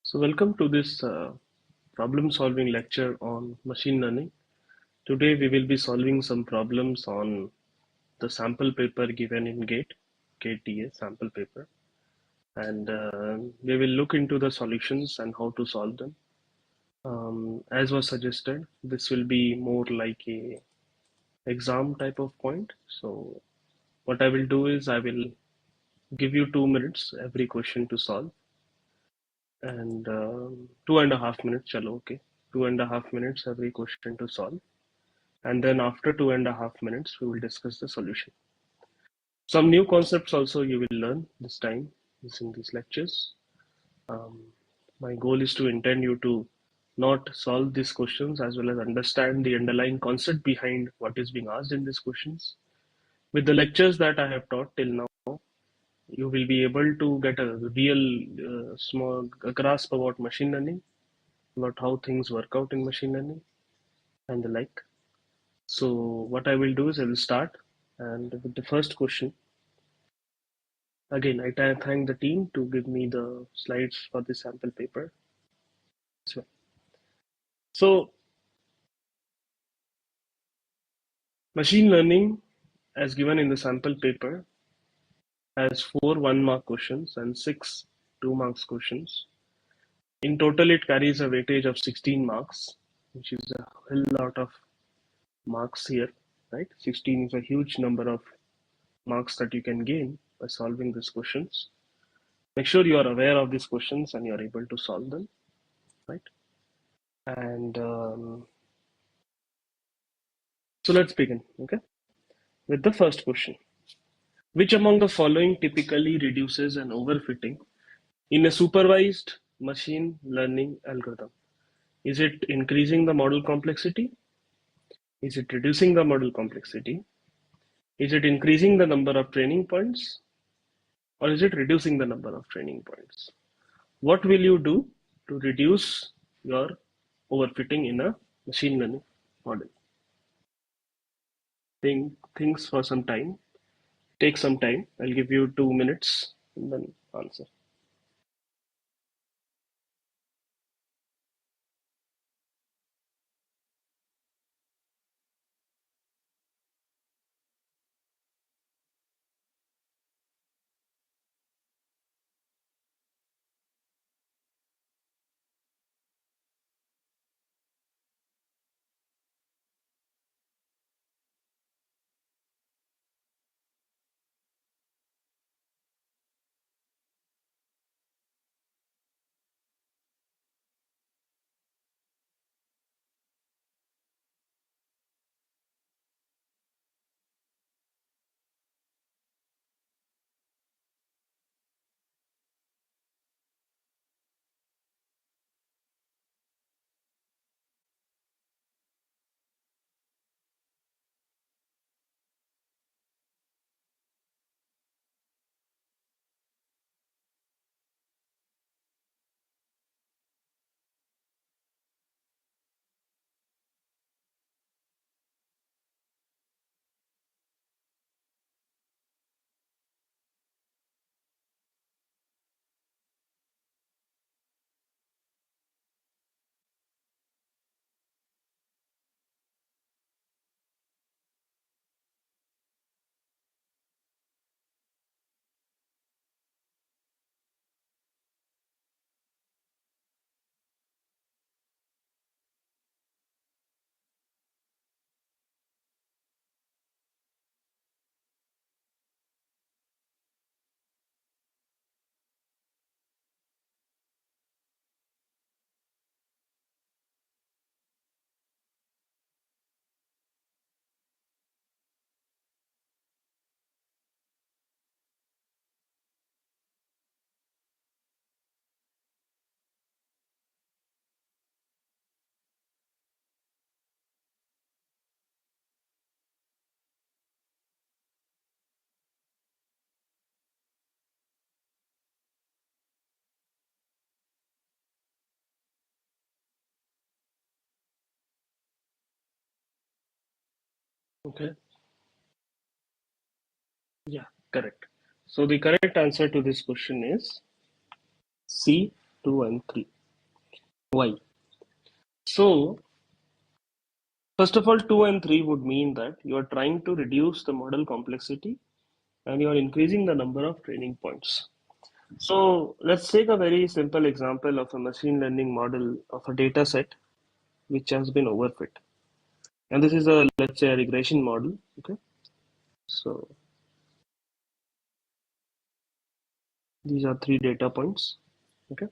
So welcome to this problem solving lecture on machine learning. Today we will be solving some problems on the sample paper given in GATE sample paper, and we will look into the solutions and how to solve them. As was suggested, this will be more like a exam type of point. So what I will do is I will give you 2 minutes every question to solve, and 2.5 minutes, chalo, okay. 2.5 minutes every question to solve. And then after 2.5 minutes, we will discuss the solution. Some new concepts also you will learn this time using these lectures. Um, my goal is to intend you to not solve these questions as well as understand the underlying concept behind what is being asked in these questions. With the lectures that I have taught till now, you will be able to get a real small grasp about machine learning, about how things work out in machine learning and the like. So what I will do is I will start, and with the first question. Again, I thank the team to give me the slides for the sample paper as well. So machine learning, as given in the sample paper, has 4 1-mark questions and 6 2-mark questions. In total, it carries a weightage of 16 marks, which is a whole lot of marks here, right? 16 is a huge number of marks that you can gain by solving these questions. Make sure you are aware of these questions and you are able to solve them, right? And so let's begin, okay, with the first question. Which among the following typically reduces an overfitting in a supervised machine learning algorithm? Is it increasing the model complexity? Is it reducing the model complexity? Is it increasing the number of training points? Or is it reducing the number of training points? What will you do to reduce your overfitting in a machine learning model? Think things for some time. Take some time. I'll give you 2 minutes and then answer. Okay. Yeah, correct. So the correct answer to this question is C, 2 and 3. Why? So, first of all, 2 and 3 would mean that you are trying to reduce the model complexity and you are increasing the number of training points. So, let's take a very simple example of a machine learning model of a data set which has been overfit. And this is a, let's say, a regression model. Okay. So, these are 3 data points. Okay.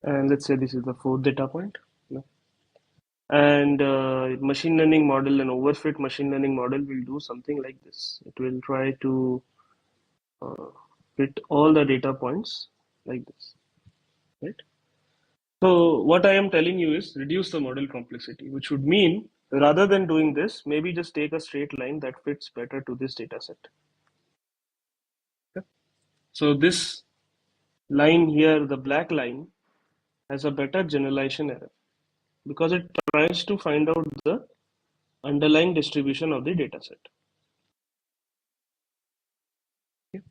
And let's say this is the 4th data point. Yeah. And machine learning model, an overfit machine learning model will do something like this. It will try to uh, fit all the data points like this, right? So what I am telling you is reduce the model complexity, which would mean rather than doing this, maybe just take a straight line that fits better to this data set. Okay? So this line here, the black line, has a better generalization error because it tries to find out the underlying distribution of the data set. Okay?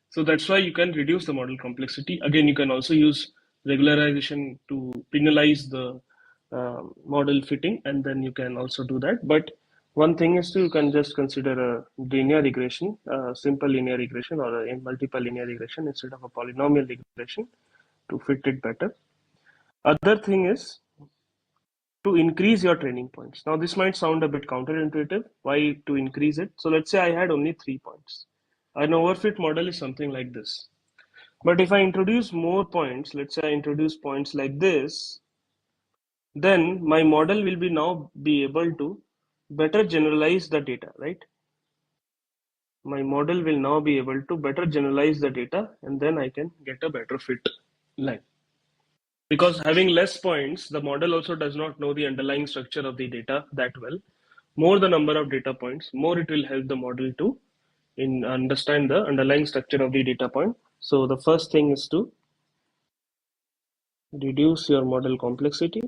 So that's why you can reduce the model complexity. Again, you can also use regularization to penalize the model fitting, and then you can also do that. But one thing is to you can just consider a linear regression, simple linear regression, or a multiple linear regression instead of a polynomial regression to fit it better. Other thing is to increase your training points. Now, this might sound a bit counterintuitive. Why to increase it? So let's say I had only 3 points. An overfit model is something like this. But if I introduce more points, let's say I introduce points like this, then my model will be now be able to better generalize the data, right? My model will now be able to better generalize the data and then I can get a better fit line. Because having less points, the model also does not know the underlying structure of the data that well. More the number of data points, more it will help the model to understand the underlying structure of the data point. So the first thing is to reduce your model complexity.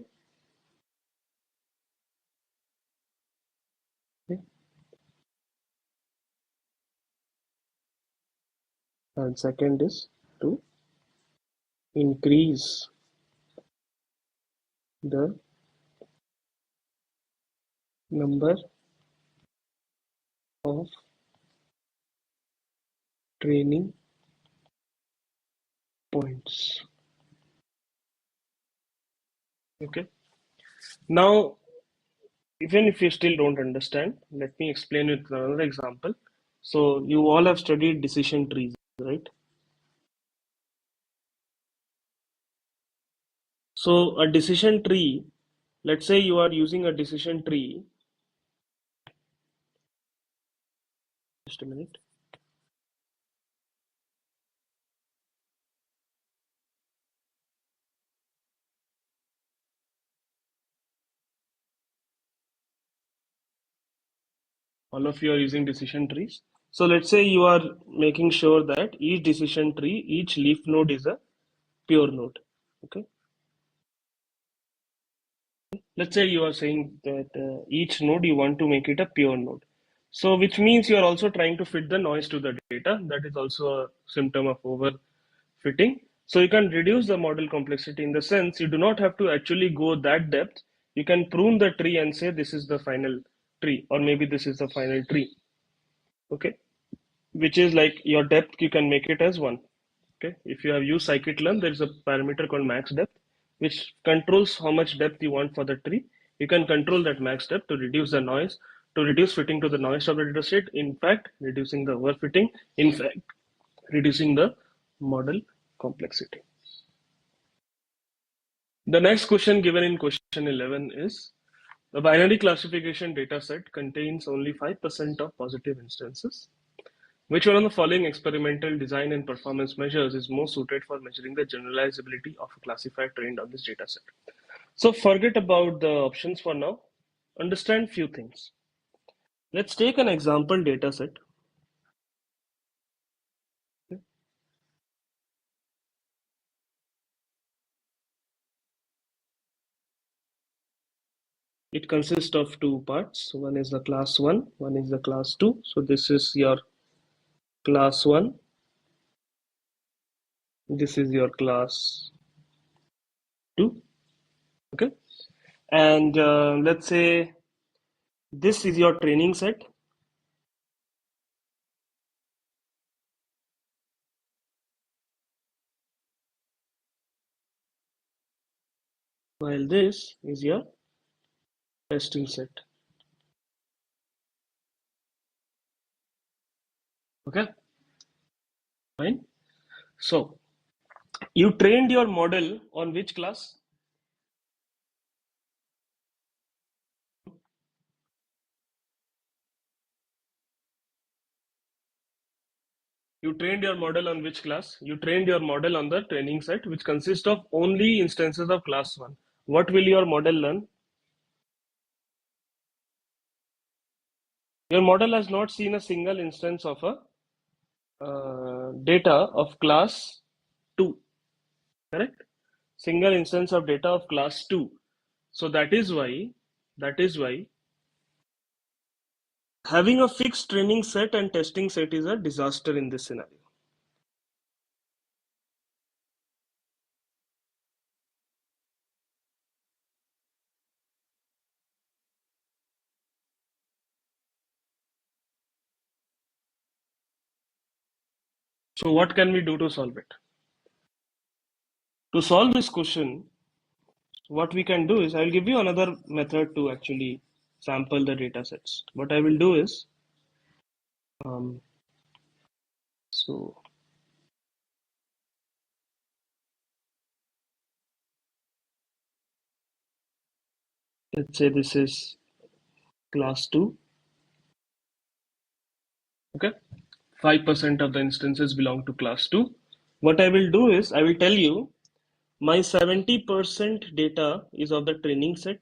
Okay. And second is to increase the number of training points. Okay. Now, even if you still don't understand, let me explain with another example. So you all have studied decision trees, right? So a decision tree, let's say you are using a decision tree. Just a minute. All of you are using decision trees. So let's say you are making sure that each decision tree, each leaf node is a pure node. Okay. Let's say you are saying that each node you want to make it a pure node. So which means you are also trying to fit the noise to the data. That is also a symptom of overfitting. So you can reduce the model complexity in the sense you do not have to actually go that depth. You can prune the tree and say this is the final tree, or maybe this is the final tree. Okay. Which is like your depth, you can make it as 1. Okay. If you have used scikit-learn, there is a parameter called max depth, which controls how much depth you want for the tree. You can control that max depth to reduce the noise, to reduce fitting to the noise of the data set. In fact, reducing the overfitting. In fact, reducing the model complexity. The next question given in question 11 is the binary classification data set contains only 5% of positive instances. Which one of the following experimental design and performance measures is most suited for measuring the generalizability of a classifier trained on this dataset? So forget about the options for now. Understand few things. Let's take an example dataset. It consists of 2 parts. One is the class 1, one is the class 2. So this is your class 1. This is your class 2. And let's say this is your training set, while this is your testing set. Okay, fine. So you trained your model on which class? You trained your model on which class? You trained your model on the training set, which consists of only instances of class 1. What will your model learn? Your model has not seen a single instance of a data of class 2, correct? Single instance of data of class 2. So that is why having a fixed training set and testing set is a disaster in this scenario. So what can we do to solve it? To solve this question, what we can do is I'll give you another method to actually sample the data sets. What I will do is, um, so let's say this is class 2, okay? 5% of the instances belong to class 2. What I will do is I will tell you my 70% data is of the training set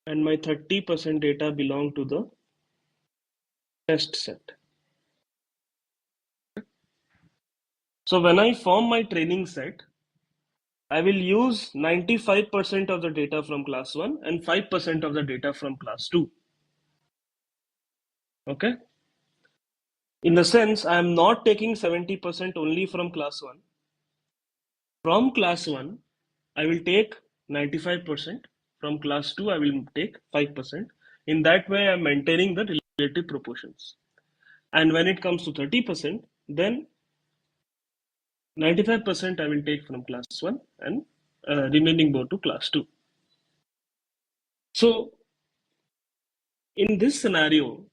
and my 30% data belong to the test set. So when I form my training set, I will use 95% of the data from class 1 and 5% of the data from class 2. Okay? In the sense, I am not taking 70% only from class 1. From class 1, I will take 95%. From class 2, I will take 5%. In that way, I am maintaining the relative proportions. And when it comes to 30%, then 95% I will take from class 1 and remaining go to class 2. So in this scenario,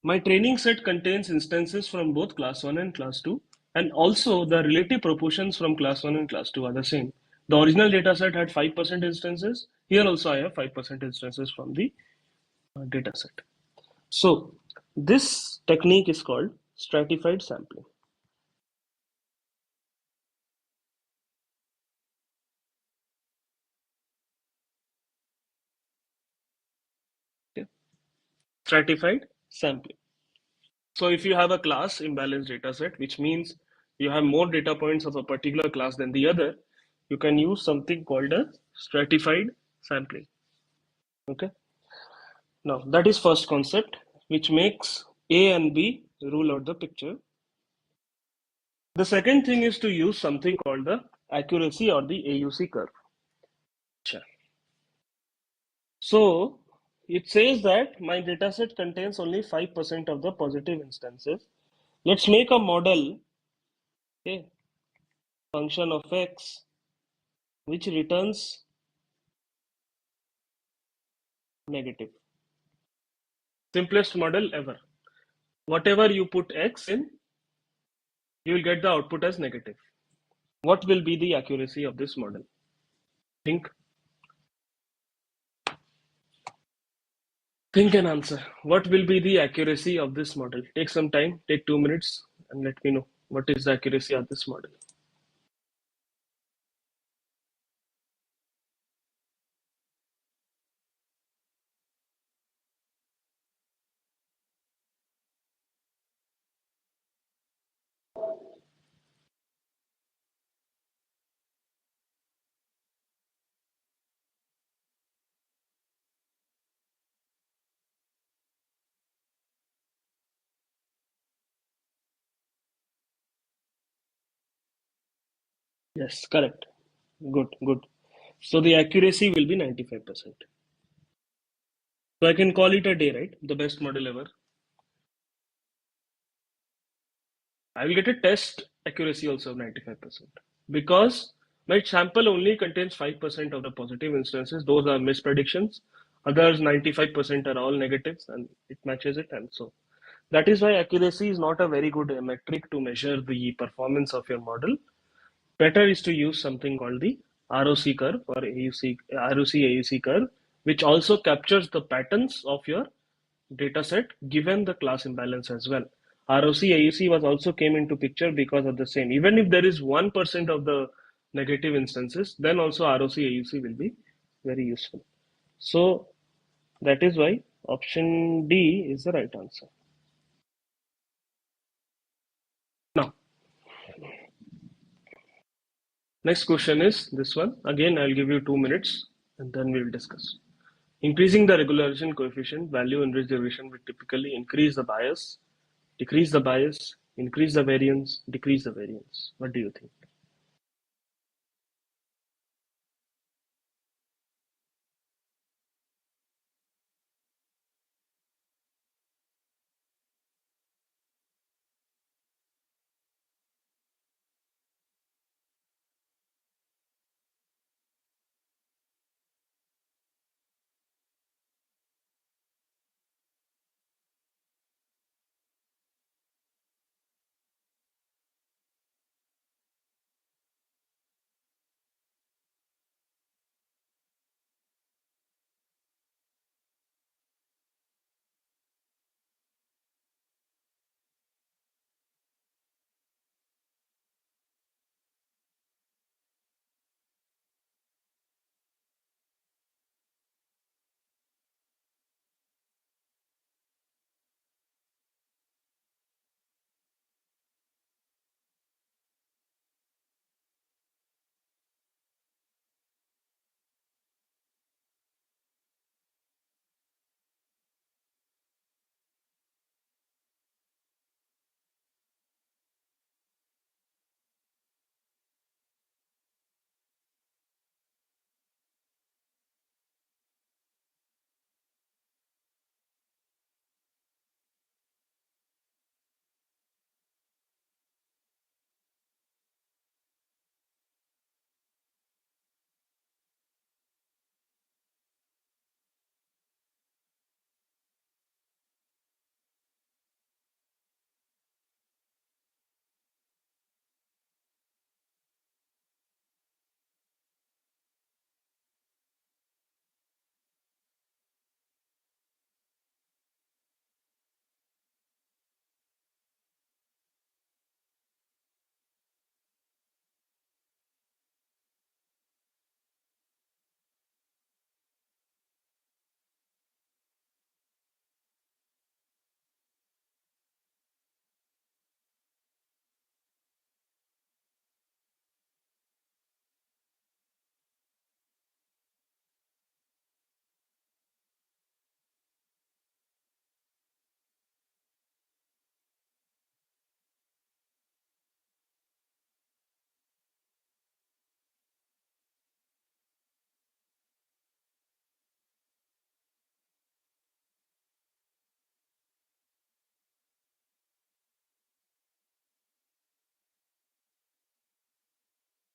my training set contains instances from both class 1 and class 2, and also the relative proportions from class 1 and class 2 are the same. The original data set had 5% instances. Here also I have 5% instances from the data set. So this technique is called stratified sampling. Okay. Stratified sampling. So if you have a class imbalance data set, which means you have more data points of a particular class than the other, you can use something called a stratified sampling. Okay. Now that is first concept, which makes A and B rule out the picture. The second thing is to use something called the accuracy or the AUC curve. Sure. So it says that my dataset contains only 5% of the positive instances. Let's make a model, okay, function of x, which returns negative. Simplest model ever. Whatever you put x in, you will get the output as negative. What will be the accuracy of this model? Think. Think and answer. What will be the accuracy of this model? Take some time, take 2 minutes, and let me know what is the accuracy of this model. Yes, correct. Good, good. So the accuracy will be 95%. So I can call it a day, right? The best model ever. I will get a test accuracy also of 95% because my sample only contains 5% of the positive instances. Those are mispredictions. Others 95% are all negatives and it matches it. And so that is why accuracy is not a very good metric to measure the performance of your model. Better is to use something called the ROC curve or AUC curve, which also captures the patterns of your data set given the class imbalance as well. ROC AUC was also came into picture because of the same. Even if there is 1% of the negative instances, then also ROC AUC will be very useful. So that is why option D is the right answer. Now, next question is this one. Again, I'll give you 2 minutes and then we'll discuss. Increasing the regularization coefficient value in ridge derivation will typically increase the bias, decrease the bias, increase the variance, decrease the variance. What do you think?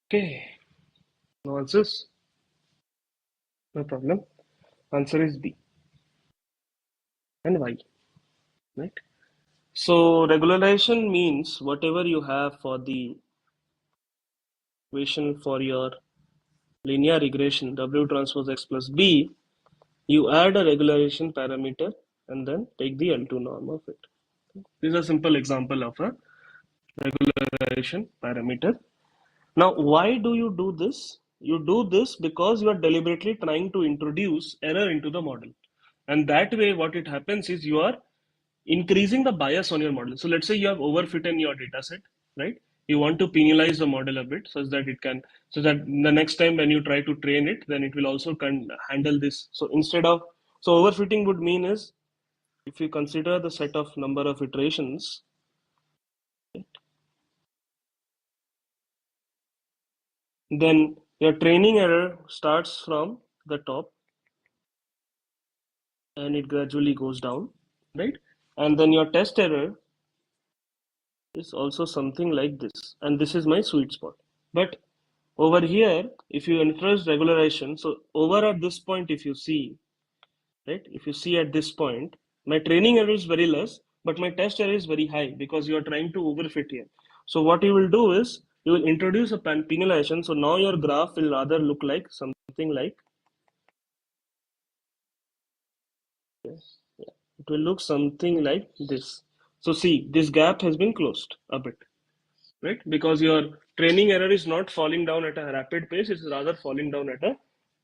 Okay, no answers? No problem. Answer is B. And why? Right? So regularization means whatever you have for the equation for your linear regression W transpose X plus B, you add a regularization parameter and then take the L2 norm of it. This is a simple example of a regularization parameter. Now, why do you do this? You do this because you are deliberately trying to introduce error into the model. And that way, what it happens is you are increasing the bias on your model. So let's say you have overfitted your data set, right? You want to penalize the model a bit so that it can, so that the next time when you try to train it, then it will also handle this. So instead of, so overfitting would mean is if you consider the set of number of iterations, Then your training error starts from the top and it gradually goes down, right? And then your test error is also something like this, and this is my sweet spot. But over here, if you introduce regularization, so over at this point, if you see, right, if you see at this point, my training error is very less, but my test error is very high because you are trying to overfit here. So what you will do is you will introduce a penalization. So now your graph will rather look like something like this. Yeah, it will look something like this. So see, this gap has been closed a bit, right? Because your training error is not falling down at a rapid pace, it's rather falling down at a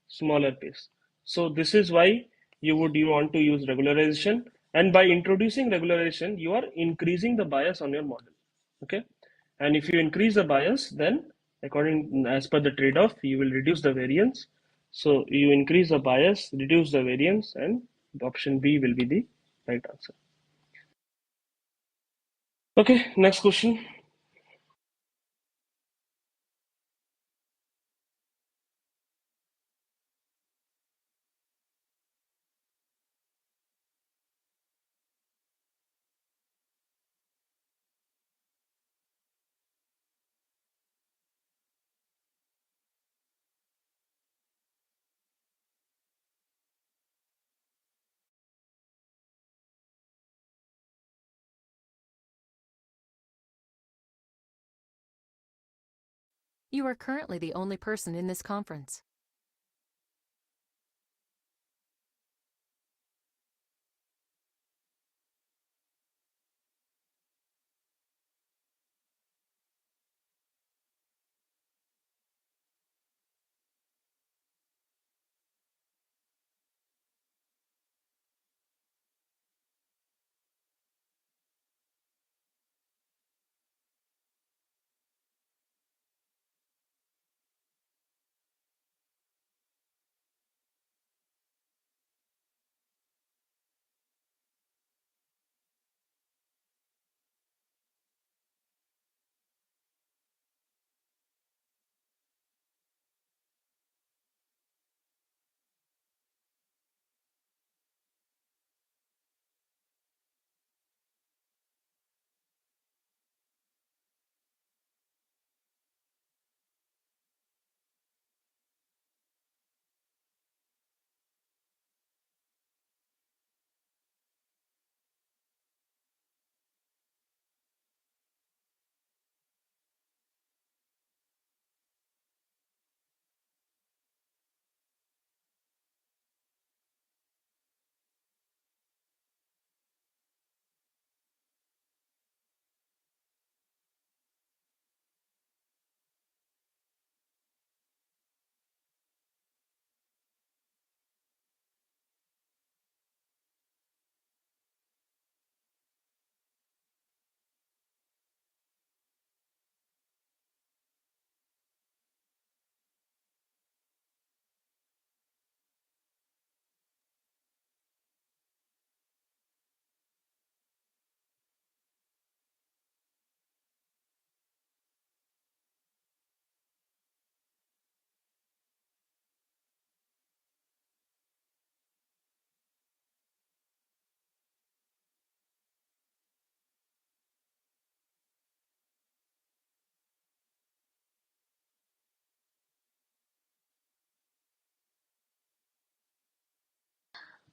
smaller pace. So this is why you want to use regularization, and by introducing regularization, you are increasing the bias on your model. Okay, and if you increase the bias, then according as per the trade-off, you will reduce the variance. So you increase the bias, reduce the variance, and option B will be the right answer. Okay, next question. You are currently the only person in this conference.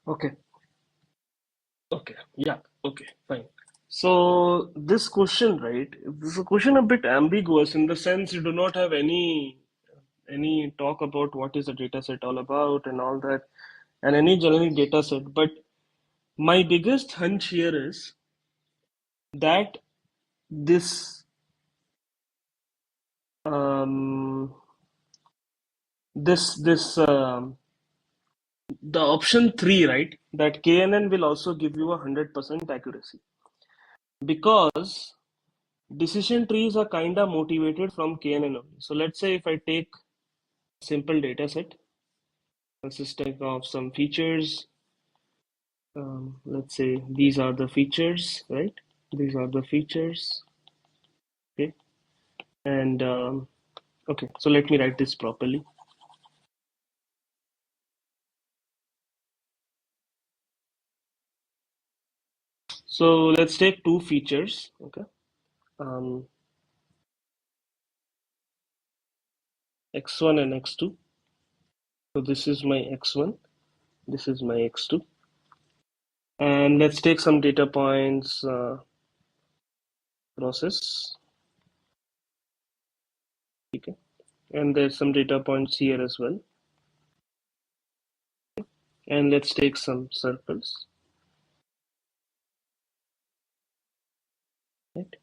Okay. Okay, yeah, okay, fine. So this question, right, this is a question a bit ambiguous in the sense you do not have any talk about what is the data set all about and all that, and any generic data set. But my biggest hunch here is that this um, this the option three, right, that KNN will also give you 100% accuracy because decision trees are kind of motivated from KNN only. So let's say if I take a simple data set consisting of some features, let's say these are the features, right? These are the features, okay? And Okay, so let me write this properly. So let's take two features. Okay, um, x1 and x2. So this is my x1, this is my x2, and let's take some data points. Process. Okay, and there's some data points here as well. And let's take some circles. Right.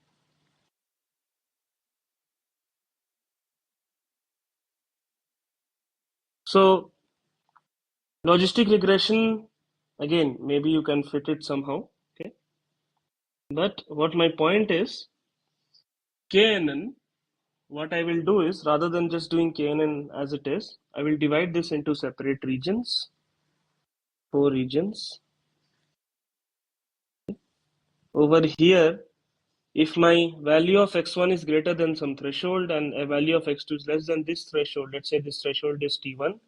So logistic regression, again, maybe you can fit it somehow. Okay, but what my point is, KNN, what I will do is rather than just doing KNN as it is, I will divide this into separate regions, four regions. Over here, if my value of x1 is greater than some threshold and a value of x2 is less than this threshold, let's say this threshold is t1,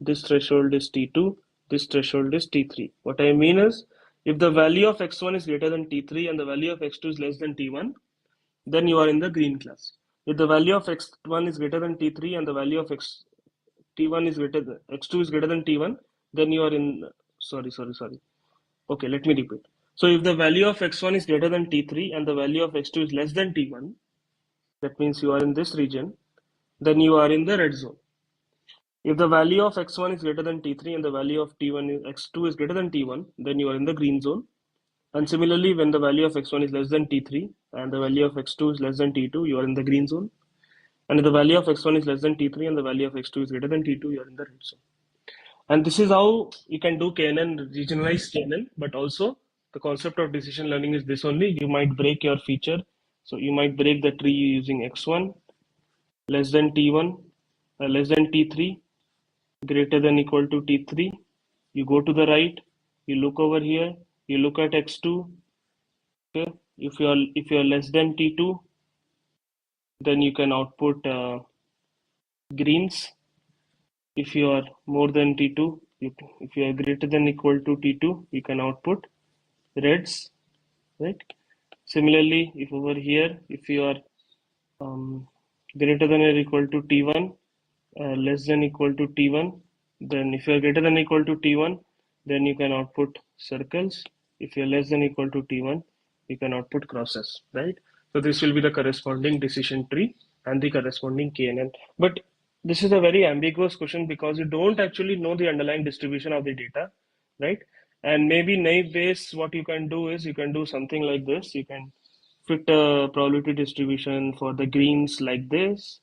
this threshold is t2, this threshold is t3. What I mean is, if the value of x1 is greater than t3 and the value of x2 is less than t1, then you are in the green class. If the value of x1 is greater than t3 and the value of t1 is greater than x2 is greater than t1, then you are in, sorry. Okay, let me repeat. So if the value of x1 is greater than t3 and the value of x2 is less than t1, that means you are in this region, then you are in the red zone. If the value of x1 is greater than t3 and the value of t1 is x2 is greater than t1, then you are in the green zone. And similarly, when the value of x1 is less than t3 and the value of x2 is less than t2, you are in the green zone. And if the value of x1 is less than t3 and the value of x2 is greater than t2, you are in the red zone. And this is how you can do KNN, regionalized KNN, but also the concept of decision learning is this only. You might break your feature. So you might break the tree using x1 less than t1, less than t3, greater than equal to t3. You go to the right, you look over here, you look at x2. Okay, if you are less than t2, then you can output greens. If you are more than t2, if you are greater than equal to t2, you can output reds, right? Similarly, if over here, if you are um, greater than or equal to t1, less than equal to t1, then if you are greater than equal to t1, then you can output circles. If you are less than equal to t1, you can output crosses, right? So this will be the corresponding decision tree and the corresponding KNN. But this is a very ambiguous question because you don't actually know the underlying distribution of the data, right? And maybe naive base, what you can do is you can do something like this. You can fit a probability distribution for the greens like this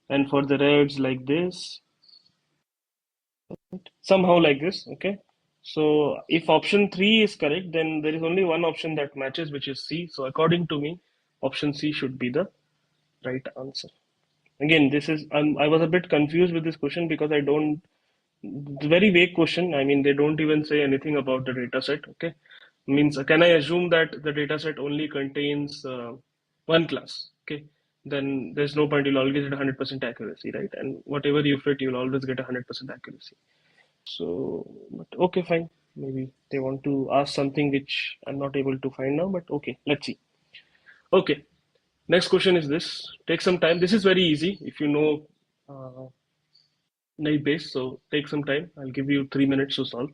and for the reds like this, somehow like this. Okay, so if option 3 is correct, then there is only one option that matches, which is C. So according to me, option C should be the right answer. Again, this is I was a bit confused with this question because I don't, it's a very vague question. I mean, they don't even say anything about the data set. Okay, means can I assume that the data set only contains one class? Okay, then there's no point. You'll always get 100% accuracy, right? And whatever you fit, you'll always get 100% accuracy. So, but okay, fine. Maybe they want to ask something which I'm not able to find now, but okay, let's see. Okay, next question is this. Take some time. This is very easy if you know naive base. So take some time. I'll give you 3 minutes to solve.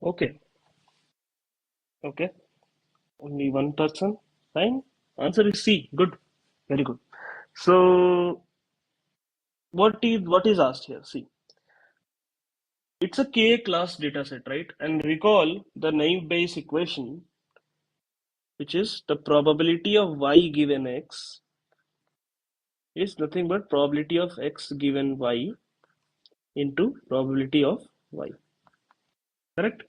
Okay. Okay. Only one person. Fine. Answer is C. Good. Very good. So what is asked here? See, it's a K class data set, right? And recall the naive Bayes equation, which is the probability of y given x is nothing but probability of x given y into probability of y. Correct?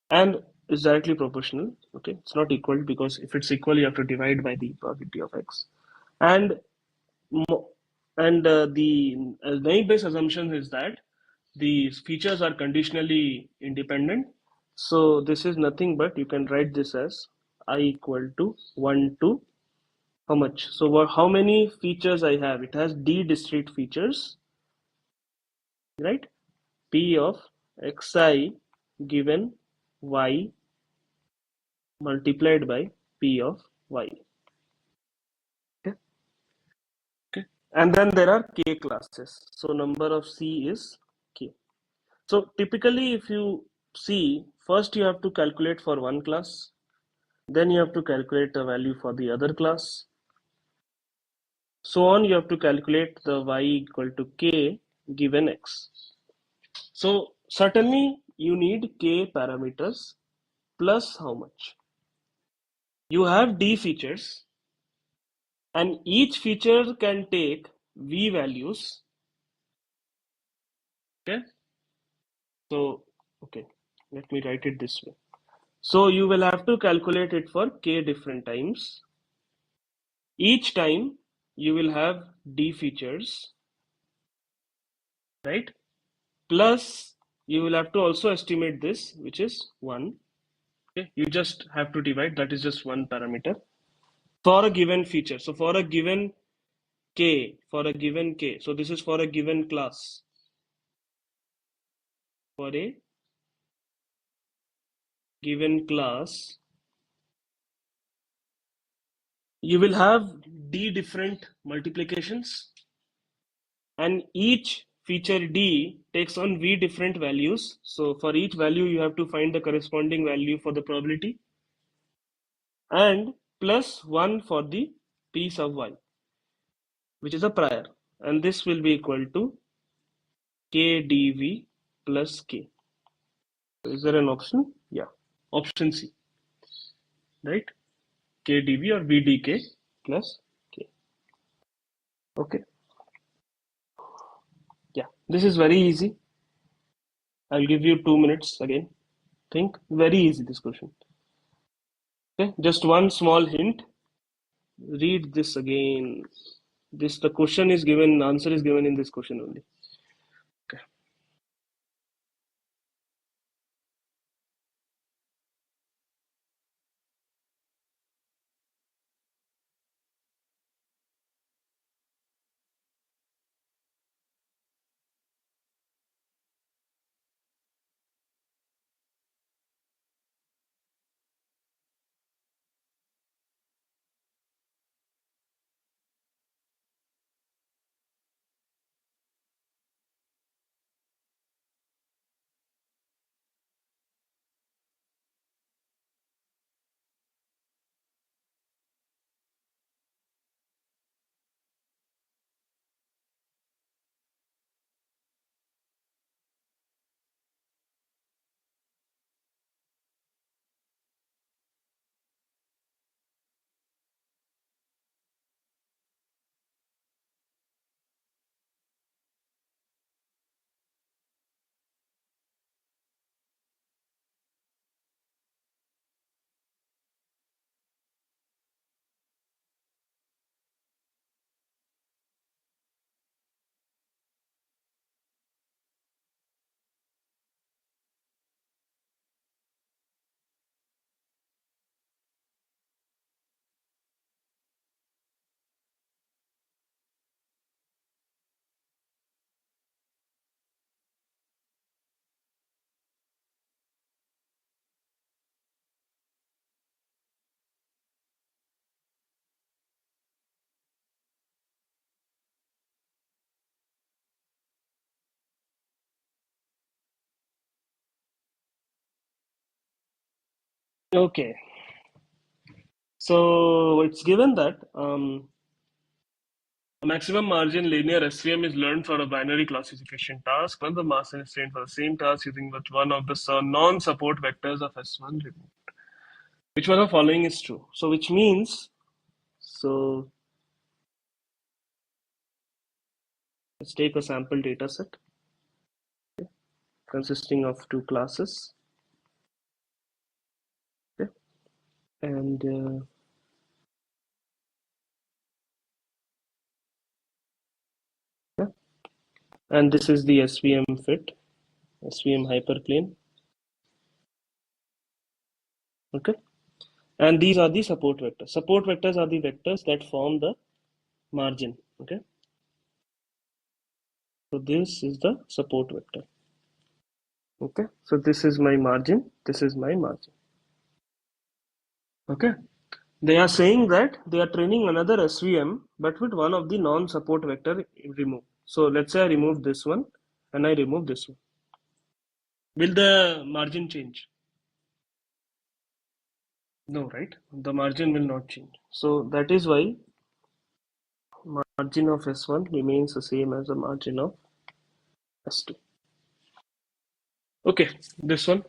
And is directly proportional. Okay, it's not equal because if it's equal, you have to divide by the probability of x. And mo- and the naive Bayes assumption is that these features are conditionally independent. So this is nothing but you can write this as I equal to 1 to how much? So how many features I have? It has d discrete features, right? P of xi given y multiplied by P of y. Okay. Okay. And then there are k classes. So number of C is k. So typically, if you see, first you have to calculate for one class, then you have to calculate a value for the other class. So on, you have to calculate the y equal to k given x. So certainly you need k parameters plus how much? You have d features, and each feature can take v values. Okay. So, okay, let me write it this way. So you will have to calculate it for k different times. Each time you will have d features, right? Plus you will have to also estimate this, which is 1. Okay, you just have to divide, that is just one parameter for a given feature. So for a given k, so this is for a given class. For a given class, you will have d different multiplications, and each feature d takes on v different values. So for each value, you have to find the corresponding value for the probability, and plus 1 for the piece of y, which is a prior. And this will be equal to k dv plus k. Is there an option? Yeah. Option C, right? K dv or vdk plus k. Okay. Yeah. This is very easy. I'll give you 2 minutes again. Think. Very easy, this question. Okay. Just one small hint. Read this again. This the question is given, answer is given in this question only. Okay. Okay, so it's given that a maximum margin linear SVM is learned for a binary classification task when the mass is trained for the same task using but one of the non-support vectors of S1 removed. Which one of the following is true? So which means, so let's take a sample data set consisting of two classes. Okay, and yeah, and this is the SVM fit, SVM hyperplane. Okay, and these are the support vectors. Support vectors are the vectors that form the margin. Okay, so this is the support vector. Okay, so this is my margin, this is my margin. Okay, they are saying that they are training another SVM but with one of the non-support vector removed. So let's say I remove this one and I remove this one. Will the margin change? No, right? The margin will not change. So that is why margin of S1 remains the same as the margin of S2. Okay, this one.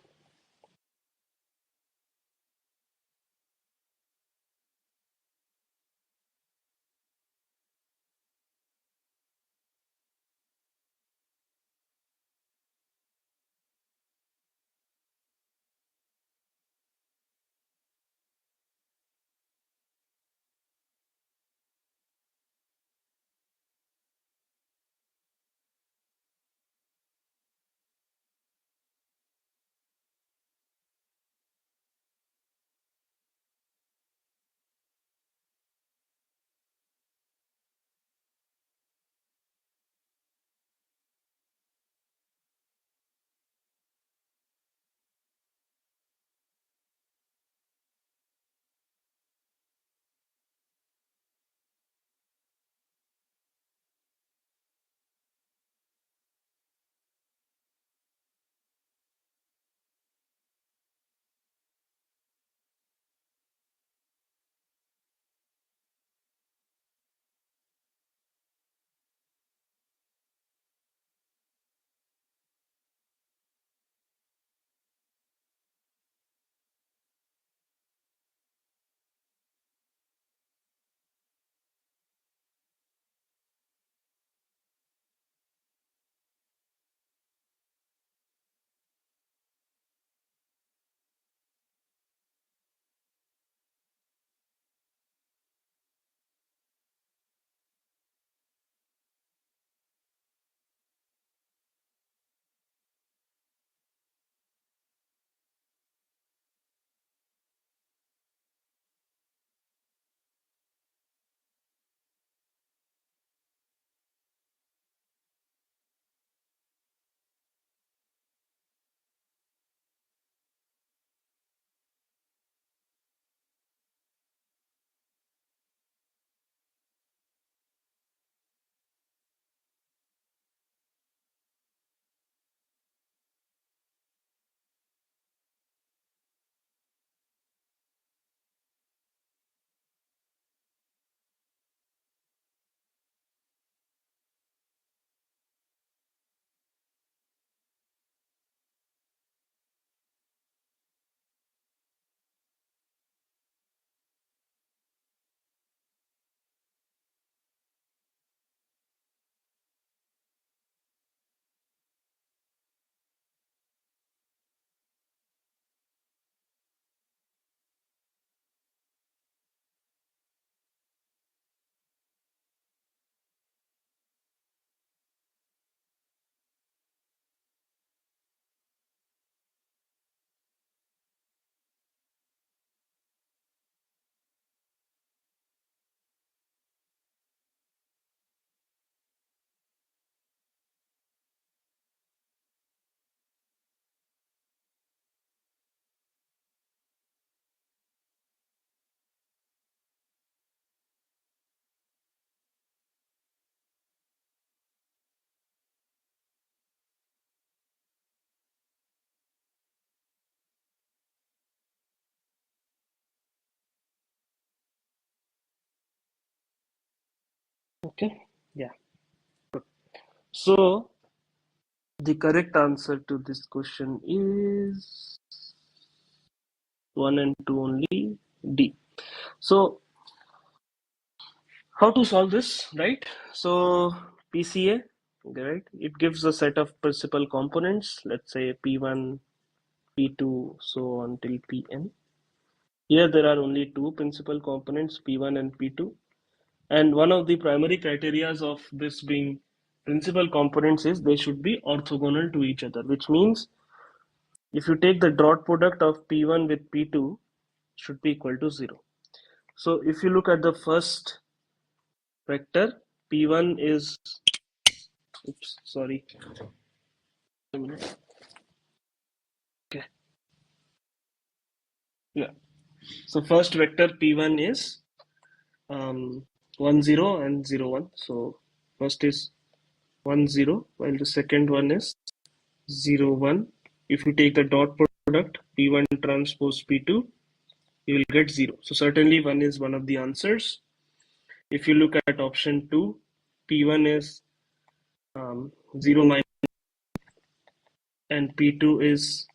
Okay, yeah. So the correct answer to this question is 1 and 2 only, D. So how to solve this, right? So PCA, okay, right? It gives a set of principal components, let's say P1, P2, so on till Pn. Here there are only two principal components, P1 and P2. And one of the primary criterias of this being principal components is they should be orthogonal to each other, which means if you take the dot product of P1 with P2 should be equal to 0. So if you look at the first vector, P1 is, oops, sorry, a minute. Okay, yeah. So first vector P1 is 1 0 and 0 1. So first is 1 0 while the second one is 0 1. If you take the dot product P1 transpose P2, you will get 0. So certainly 1 is one of the answers. If you look at option 2, P1 is 0 minus and P2 is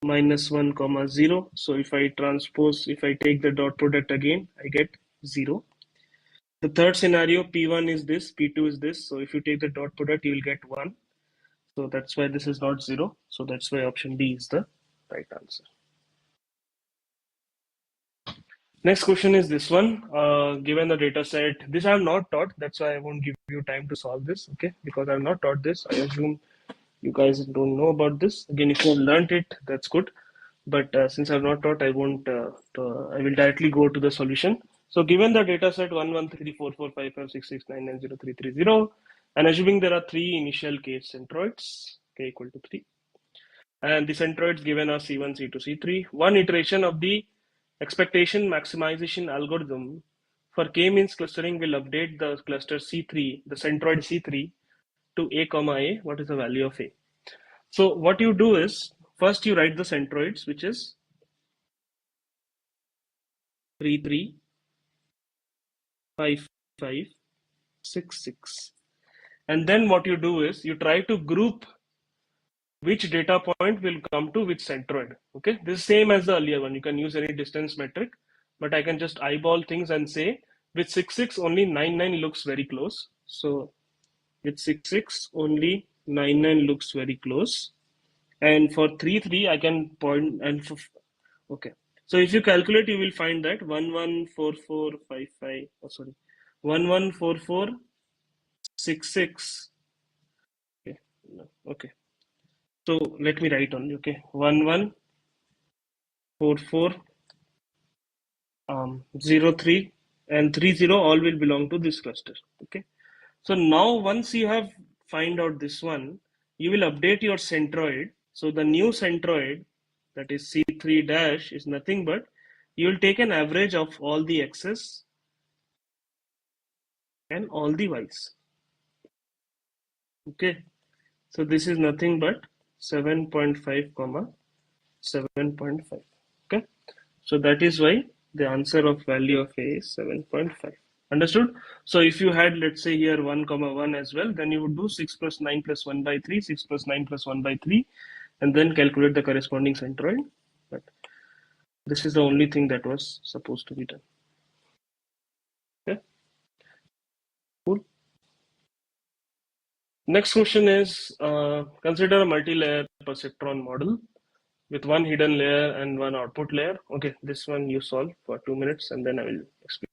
minus 1 comma 0. So if I take the dot product again, I get 0. The third scenario, P1 is this, P2 is this. So if you take the dot product, you will get 1. So that's why this is not 0. So that's why option D is the right answer. Next question is this one. Given the data set, this I have not taught. That's why I won't give you time to solve this. Okay, because I have not taught this. I assume you guys don't know about this. Again, if you have learned it, that's good. But since I have not taught, I won't. I will directly go to the solution. So given the data set 1 1 3 4 4 5 5 6 6 9 9 0 3 3 0, and assuming there are three initial case centroids, k equal to 3, and the centroids given are C1, C2, C3. One iteration of the expectation maximization algorithm for k-means clustering will update the cluster C3, the centroid C3, to A comma A. What is the value of A? So what you do is first you write the centroids, which is 3, 3, 5, 5, 6, 6. And then what you do is you try to group which data point will come to which centroid. Okay, this is same as the earlier one. You can use any distance metric, but I can just eyeball things and say with 6 6 only 9 9 looks very close. So with 6 6 only 9 9 looks very close, and for 3 3 I can point and okay. So if you calculate, you will find that 114455. Oh, sorry, 114466. Okay, no, okay. So let me write only. Okay, 1144 03 and 30 all will belong to this cluster. Okay, so now once you have find out this one, you will update your centroid. So the new centroid, that is C3 dash, is nothing but you will take an average of all the x's and all the y's. Okay, so this is nothing but 7.5 comma 7.5. Okay, so that is why the answer of value of A is 7.5. Understood? So if you had, let's say here 1 comma 1 as well, then you would do 6 plus 9 plus 1 by 3, 6 plus 9 plus 1 by 3, and then calculate the corresponding centroid. But this is the only thing that was supposed to be done. Okay, cool. Next question is consider a multi-layer perceptron model with one hidden layer and one output layer. Okay, this one you solve for 2 minutes and then I will explain.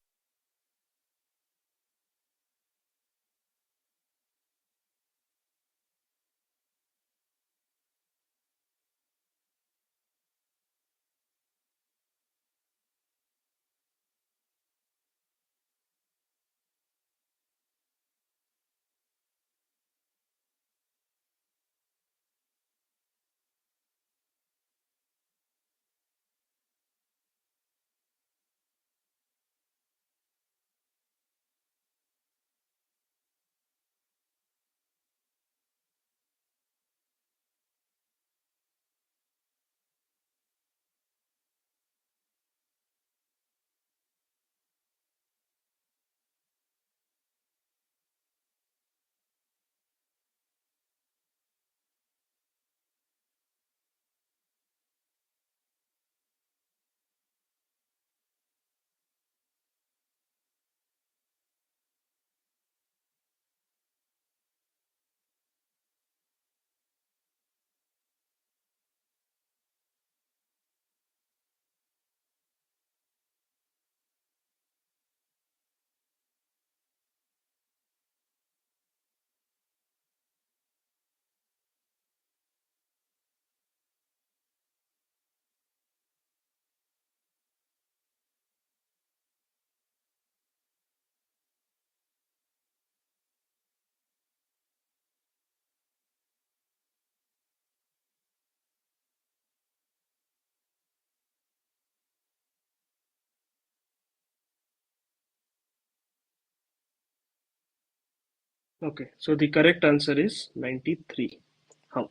Okay, so the correct answer is 93. How?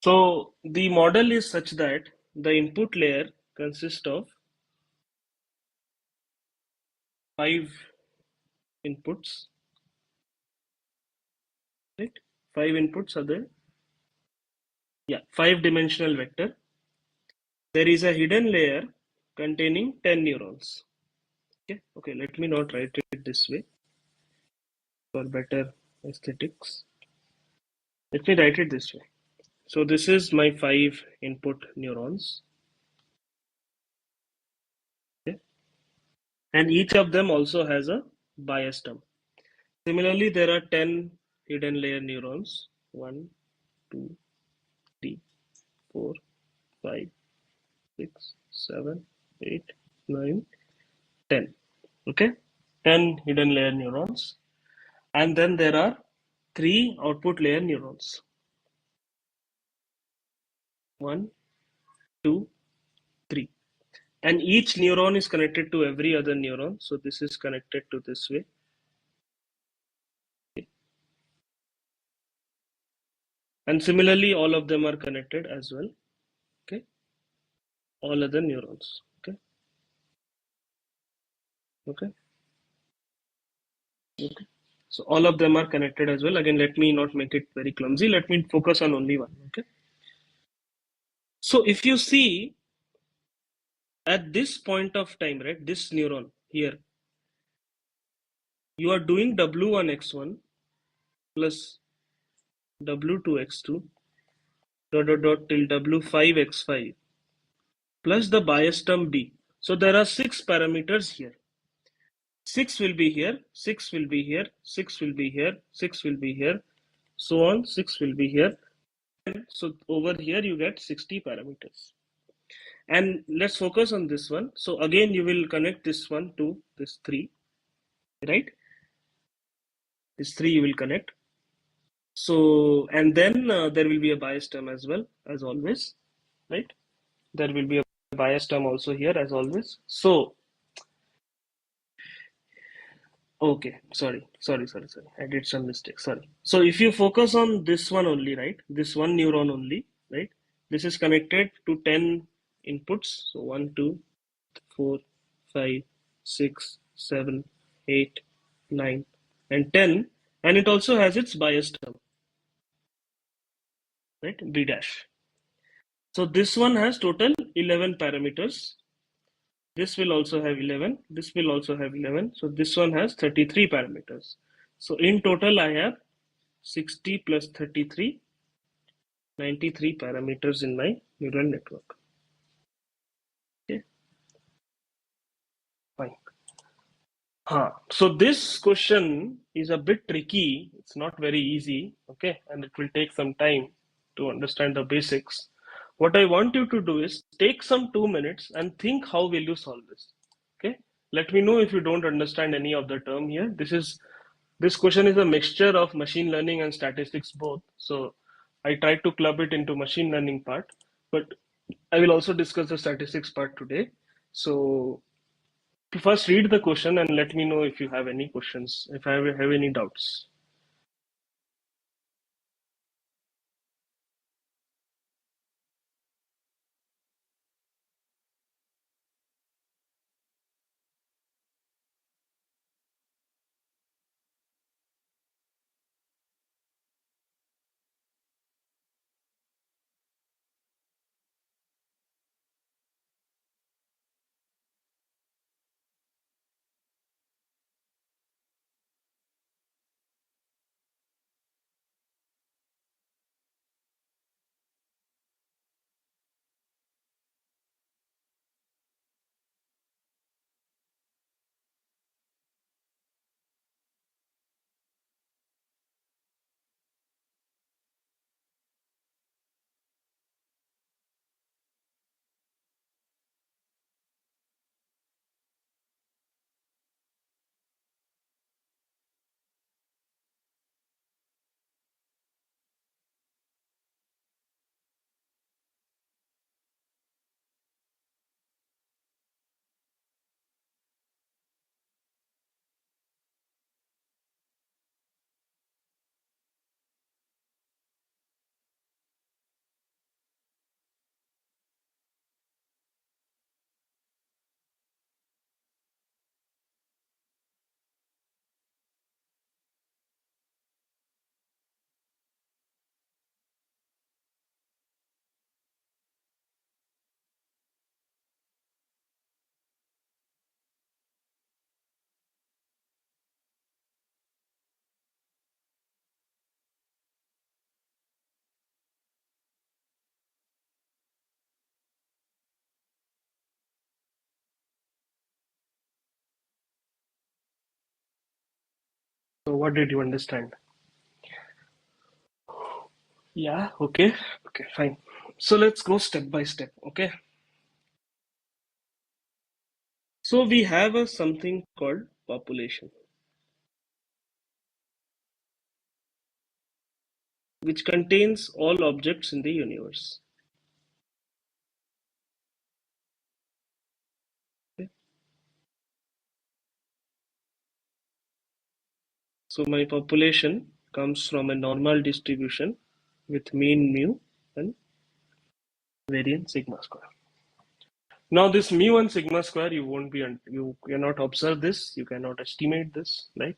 So the model is such that the input layer consists of five inputs, right? Five inputs are there. Yeah, five dimensional vector. There is a hidden layer containing 10 neurons. Okay, let me not write it this way for better aesthetics. Let me write it this way. So this is my five input neurons. Okay? And each of them also has a bias term. Similarly, there are 10 hidden layer neurons. 1, 2, 3, 4, 5, 6, 7, 8, 9, 10. Okay? 10 hidden layer neurons. And then there are 3 output layer neurons. 1, 2, 3. And each neuron is connected to every other neuron. So this is connected to this way. And similarly, all of them are connected as well. Okay, all other neurons. Okay, okay, okay. So all of them are connected as well. Again, let me not make it very clumsy. Let me focus on only one. Okay. So if you see at this point of time, right, this neuron here, you are doing W1x1 plus W2x2 dot dot dot till W5x5 plus the bias term B. So there are six parameters here. 6 will be here, 6 will be here, 6 will be here, 6 will be here, so on, 6 will be here. So over here you get 60 parameters. And let's focus on this one. So again, you will connect this one to this 3, right? This 3 you will connect. So, and then there will be a bias term as well, as always, right? There will be a bias term also here, as always. So, okay, sorry. I did some mistake. Sorry. So if you focus on this one only, right? This one neuron only, right? This is connected to 10 inputs. So 1, 2, 4, 5, 6, 7, 8, 9, and 10. And it also has its bias term, right? B dash. So this one has total 11 parameters. This will also have 11. This will also have 11. So this one has 33 parameters. So in total, I have 60 plus 33, 93 parameters in my neural network. Okay, fine. So this question is a bit tricky. It's not very easy. Okay, and it will take some time to understand the basics. What I want you to do is take some 2 minutes and think how will you solve this. Okay, let me know if you don't understand any of the term here. This question is a mixture of machine learning and statistics both. So I tried to club it into machine learning part, but I will also discuss the statistics part today. So first read the question and let me know if you have any questions, if I have any doubts. So what did you understand? Yeah, okay. Okay, fine. So let's go step by step, okay? So we have a something called population, which contains all objects in the universe. Okay? So my population comes from a normal distribution with mean mu and variance sigma square. Now this mu and sigma square, you cannot observe this, you cannot estimate this, right?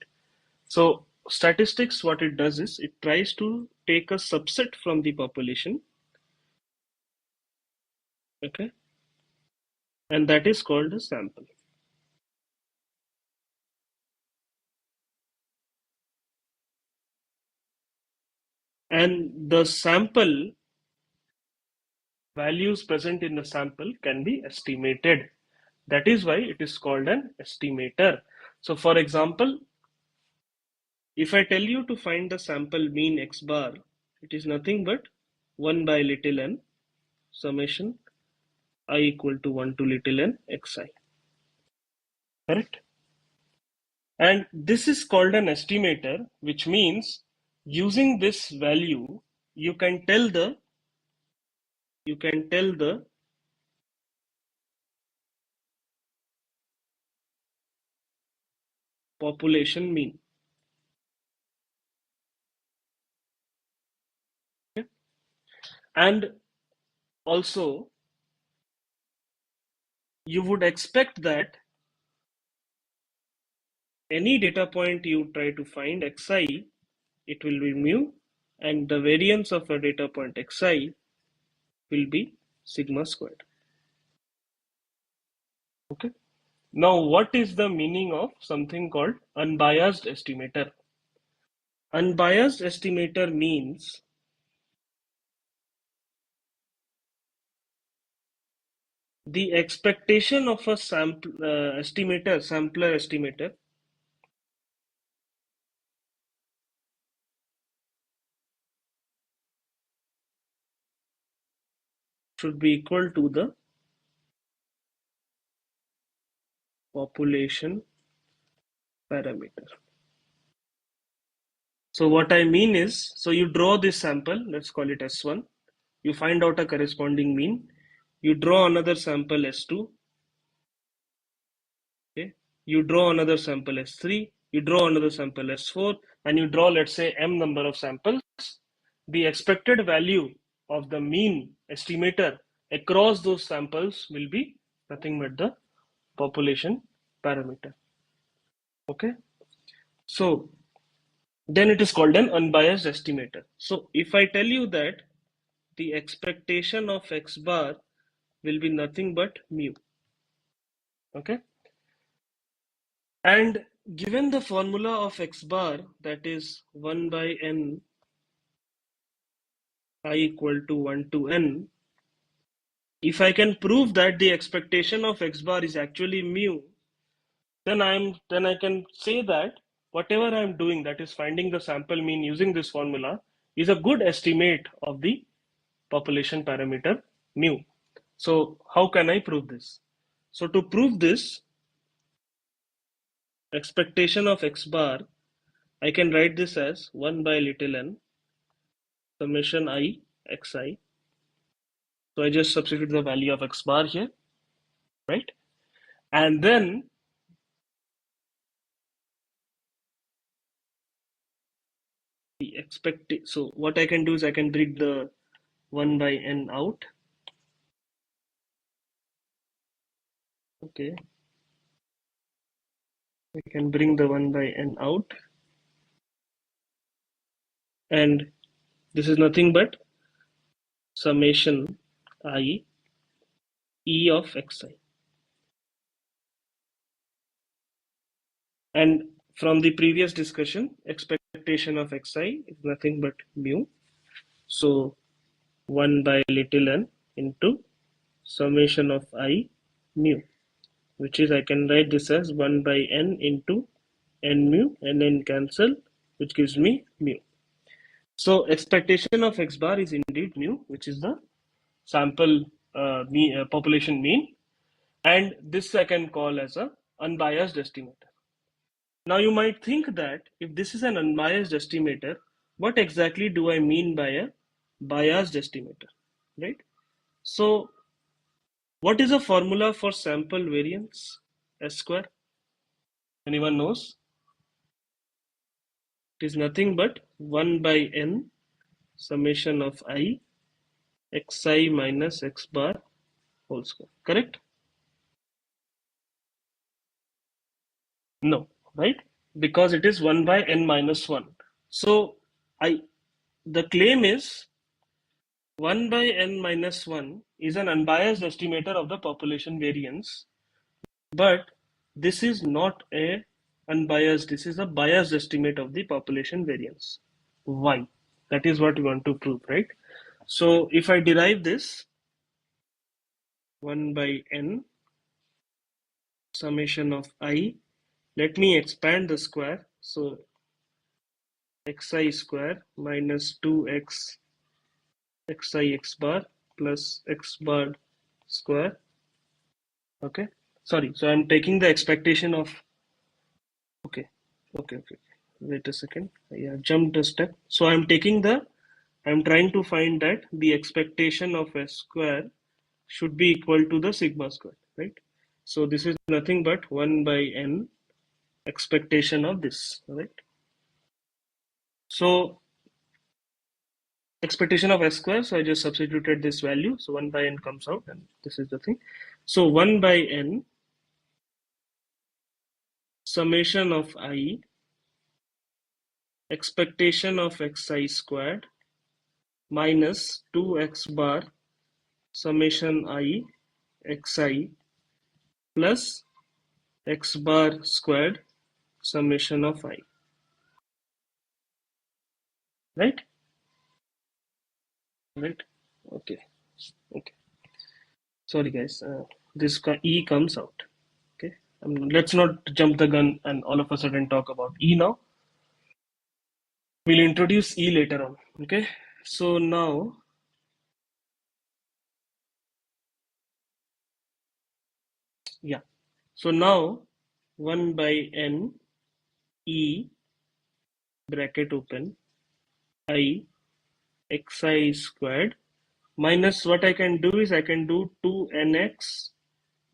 So statistics, what it does is it tries to take a subset from the population, okay, and that is called a sample. And the sample values present in the sample can be estimated. That is why it is called an estimator. So for example, if I tell you to find the sample mean x bar, it is nothing but 1 by little n summation I equal to 1 to little n xi. Correct? And this is called an estimator, which means using this value, you can tell the population mean. Okay? And also, you would expect that any data point you try to find xi, it will be mu, and the variance of a data point xi will be sigma squared. Okay. Now, what is the meaning of something called unbiased estimator? Unbiased estimator means the expectation of a sampler estimator should be equal to the population parameter. So what I mean is, so you draw this sample, let's call it S1, you find out a corresponding mean, you draw another sample S2, okay, you draw another sample S3, you draw another sample S4, and you draw, let's say, m number of samples. The expected value of the mean estimator across those samples will be nothing but the population parameter. Okay, so then it is called an unbiased estimator. So if I tell you that the expectation of x bar will be nothing but mu, okay, and given the formula of x bar, that is 1 by n I equal to 1 to n, if I can prove that the expectation of x bar is actually mu, then I can say that whatever I'm doing, that is finding the sample mean using this formula, is a good estimate of the population parameter mu. So how can I prove this? So to prove this expectation of x bar, I can write this as 1 by little n summation I xi. So I just substitute the value of x bar here, right? And then the so what I can do is I can bring the 1 by n out. Okay, I can bring the 1 by n out, and this is nothing but summation I e of xi. And from the previous discussion, expectation of xi is nothing but mu. So 1 by little n into summation of I mu, which is I can write this as 1 by n into n mu, and then cancel, which gives me mu. So expectation of x bar is indeed mu, which is the sample population mean, and this I can call as a unbiased estimator. Now you might think that if this is an unbiased estimator, what exactly do I mean by a biased estimator, right? So what is a formula for sample variance S square? Anyone knows? It is nothing but 1 by n summation of I xi minus x bar whole square. Correct? No, right? Because it is 1 by n minus 1. So I the claim is 1 by n minus 1 is an unbiased estimator of the population variance, but this is not a unbiased, this is a biased estimate of the population variance. Why? That is what we want to prove, right? So if I derive this 1 by n summation of I, let me expand the square. So xi square minus 2x xi x bar plus x bar square. Okay. Sorry. So I'm taking the expectation of. Okay. Okay. Wait a second. Yeah, jumped a step. So I'm trying to find that the expectation of s square should be equal to the sigma square, right? So this is nothing but 1 by n expectation of this, right? So expectation of s square, so I just substituted this value, so 1 by n comes out, and this is the thing. So 1 by n summation of I expectation of xi squared minus 2x bar summation I xi plus x bar squared summation of I, right? Right? Okay. Okay. Sorry guys, this E comes out. Okay. Let's not jump the gun and all of a sudden talk about E now. We'll introduce E later on. Okay. So now, yeah. So now 1 by n E bracket open I xi squared minus what I can do is I can do 2nx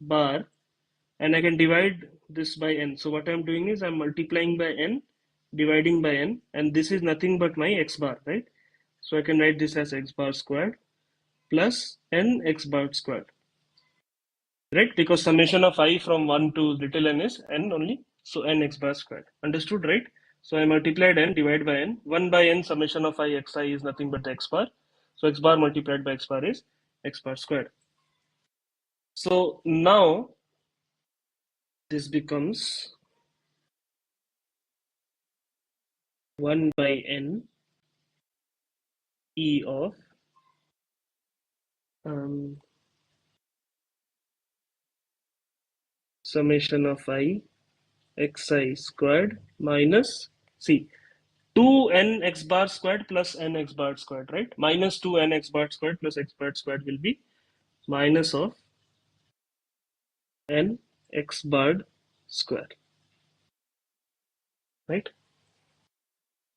bar and I can divide this by n. So what I'm doing is I'm multiplying by n, dividing by n, and this is nothing but my x bar, right? So I can write this as x bar squared plus n x bar squared, right? Because summation of I from 1 to little n is n only, so n x bar squared. Understood, right? So I multiplied n, divide by n. 1 by n summation of I xi is nothing but the x bar. So x bar multiplied by x bar is x bar squared. So now this becomes 1 by n E of summation of I xi squared minus, see, 2n x bar squared plus n x bar squared, right? Minus 2n x bar squared plus x bar squared will be minus of n x bar squared, right?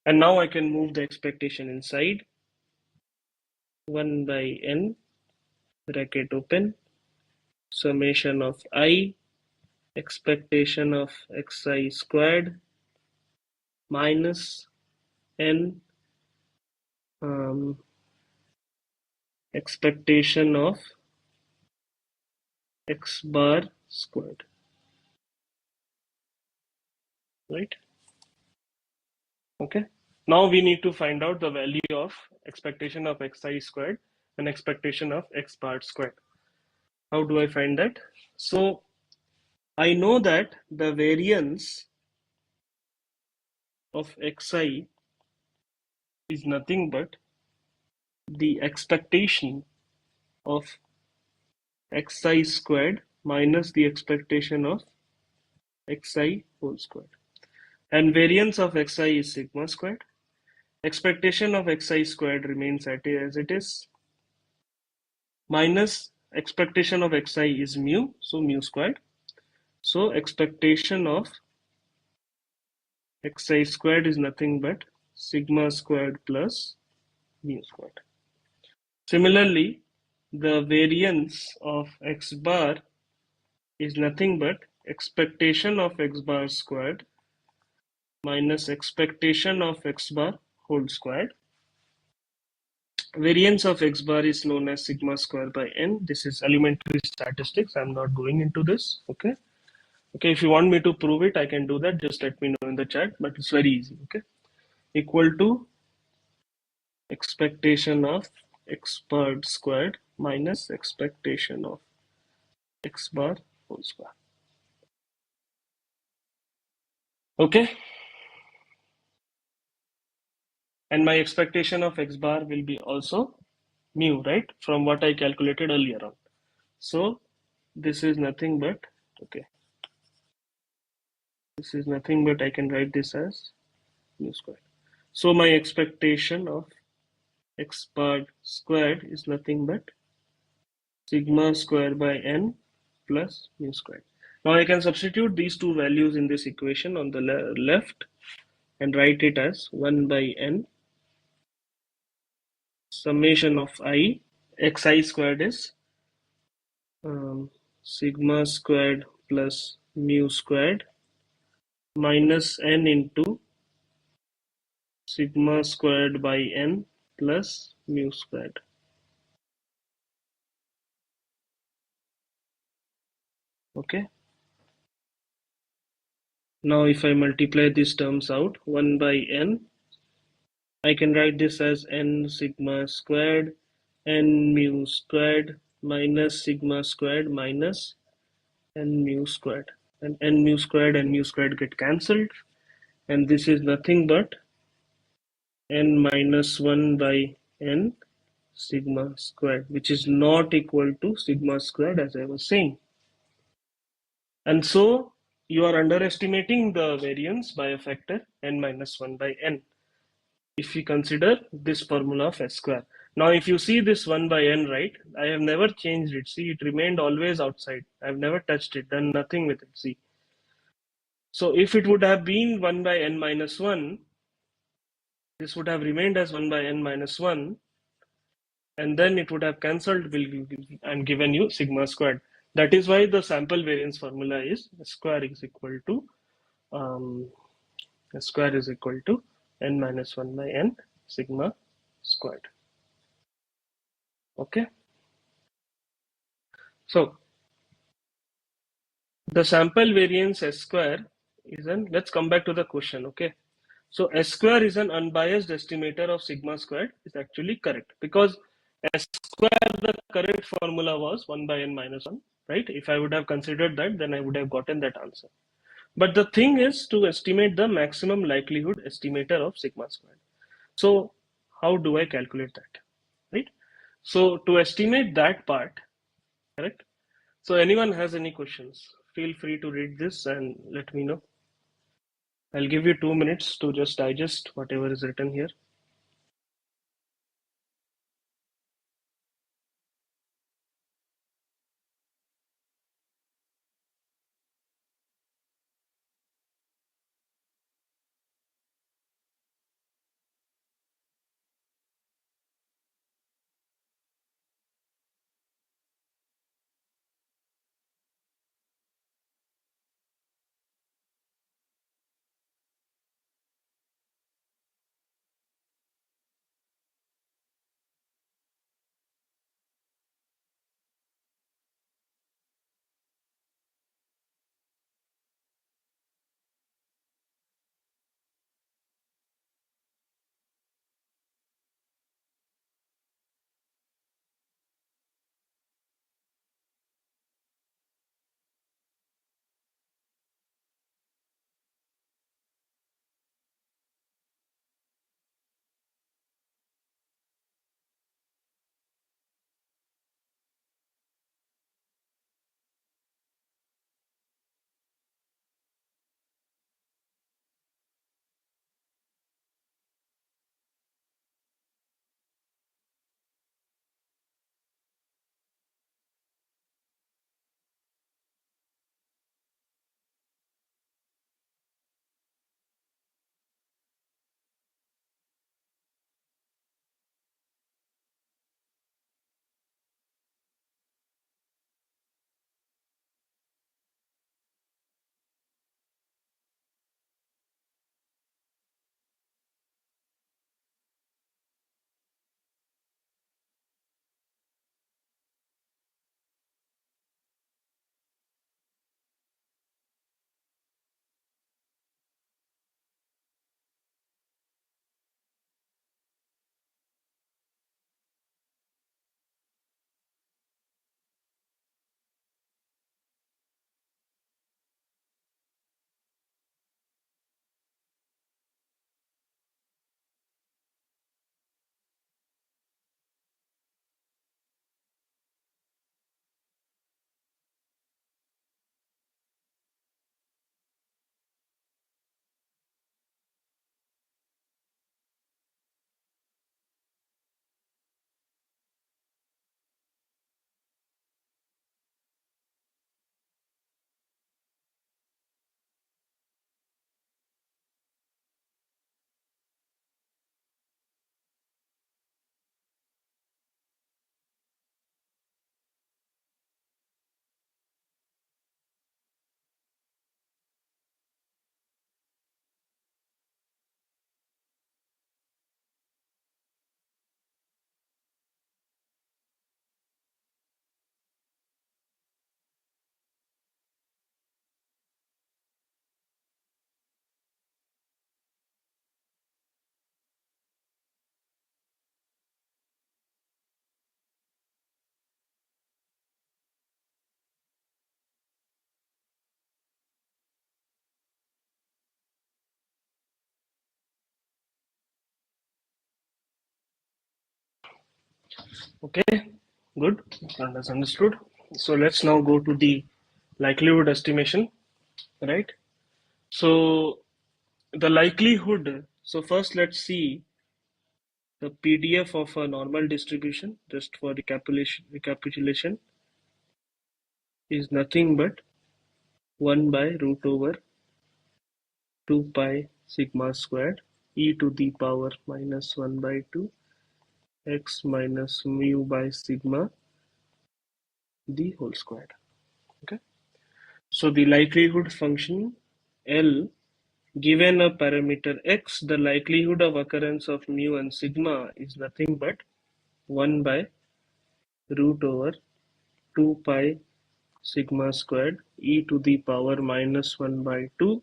And now I can move the expectation inside. 1 by n bracket open summation of I expectation of xi squared minus n expectation of x bar squared, right? Okay. Now we need to find out the value of expectation of xi squared and expectation of x bar squared. How do I find that? So I know that the variance of xi is nothing but the expectation of xi squared minus the expectation of xi whole squared. and variance of xi is sigma squared. Expectation of xi squared remains as it is, minus expectation of xi is mu, so mu squared. So expectation of xi squared is nothing but sigma squared plus mu squared. Similarly, the variance of x bar is nothing but expectation of x bar squared minus expectation of x bar whole squared. Variance of x bar is known as sigma square by n. This is elementary statistics. I'm not going into this. Okay. Okay. If you want me to prove it, I can do that. Just let me know in the chat. But it's very easy. Okay. Equal to expectation of x bar squared minus expectation of x bar whole square. Okay. And my expectation of x bar will be also mu, right? From what I calculated earlier on. So this is nothing but, okay, this is nothing but I can write this as mu squared. So my expectation of x bar squared is nothing but sigma square by n plus mu squared. Now I can substitute these two values in this equation on the left and write it as 1 by n summation of I. Xi squared is sigma squared plus mu squared minus n into sigma squared by n plus mu squared. Okay. Now if I multiply these terms out, 1 by n, I can write this as n sigma squared, n mu squared minus sigma squared minus n mu squared. And n mu squared get cancelled. And this is nothing but n minus 1 by n sigma squared, which is not equal to sigma squared as I was saying. And so you are underestimating the variance by a factor n minus 1 by n if we consider this formula of s square. Now if you see this 1 by n, right, I have never changed it. See, it remained always outside. I have never touched it, done nothing with it. See. So if it would have been 1 by n minus 1, this would have remained as 1 by n minus 1, and then it would have cancelled and given you sigma squared. That is why the sample variance formula is s square is equal to um, s square is equal to n minus 1 by n sigma squared. Okay. So the sample variance s square is an, let's come back to the question. Okay. So s square is an unbiased estimator of sigma squared is actually correct, because s square, the correct formula was 1 by n minus 1, right? If I would have considered that, then I would have gotten that answer. But the thing is to estimate the maximum likelihood estimator of sigma squared. So how do I calculate that, right? So to estimate that part, correct? So anyone has any questions, feel free to read this and let me know. I'll give you 2 minutes to just digest whatever is written here. Okay, good. That's understood. So let's now go to the likelihood estimation, right? So the likelihood, so first let's see the PDF of a normal distribution, just for recapitulation is nothing but 1 by root over 2 pi sigma squared e to the power minus 1 by 2 x minus mu by sigma the whole squared. Okay. So the likelihood function L given a parameter x, the likelihood of occurrence of mu and sigma is nothing but 1 by root over 2 pi sigma squared e to the power minus 1 by 2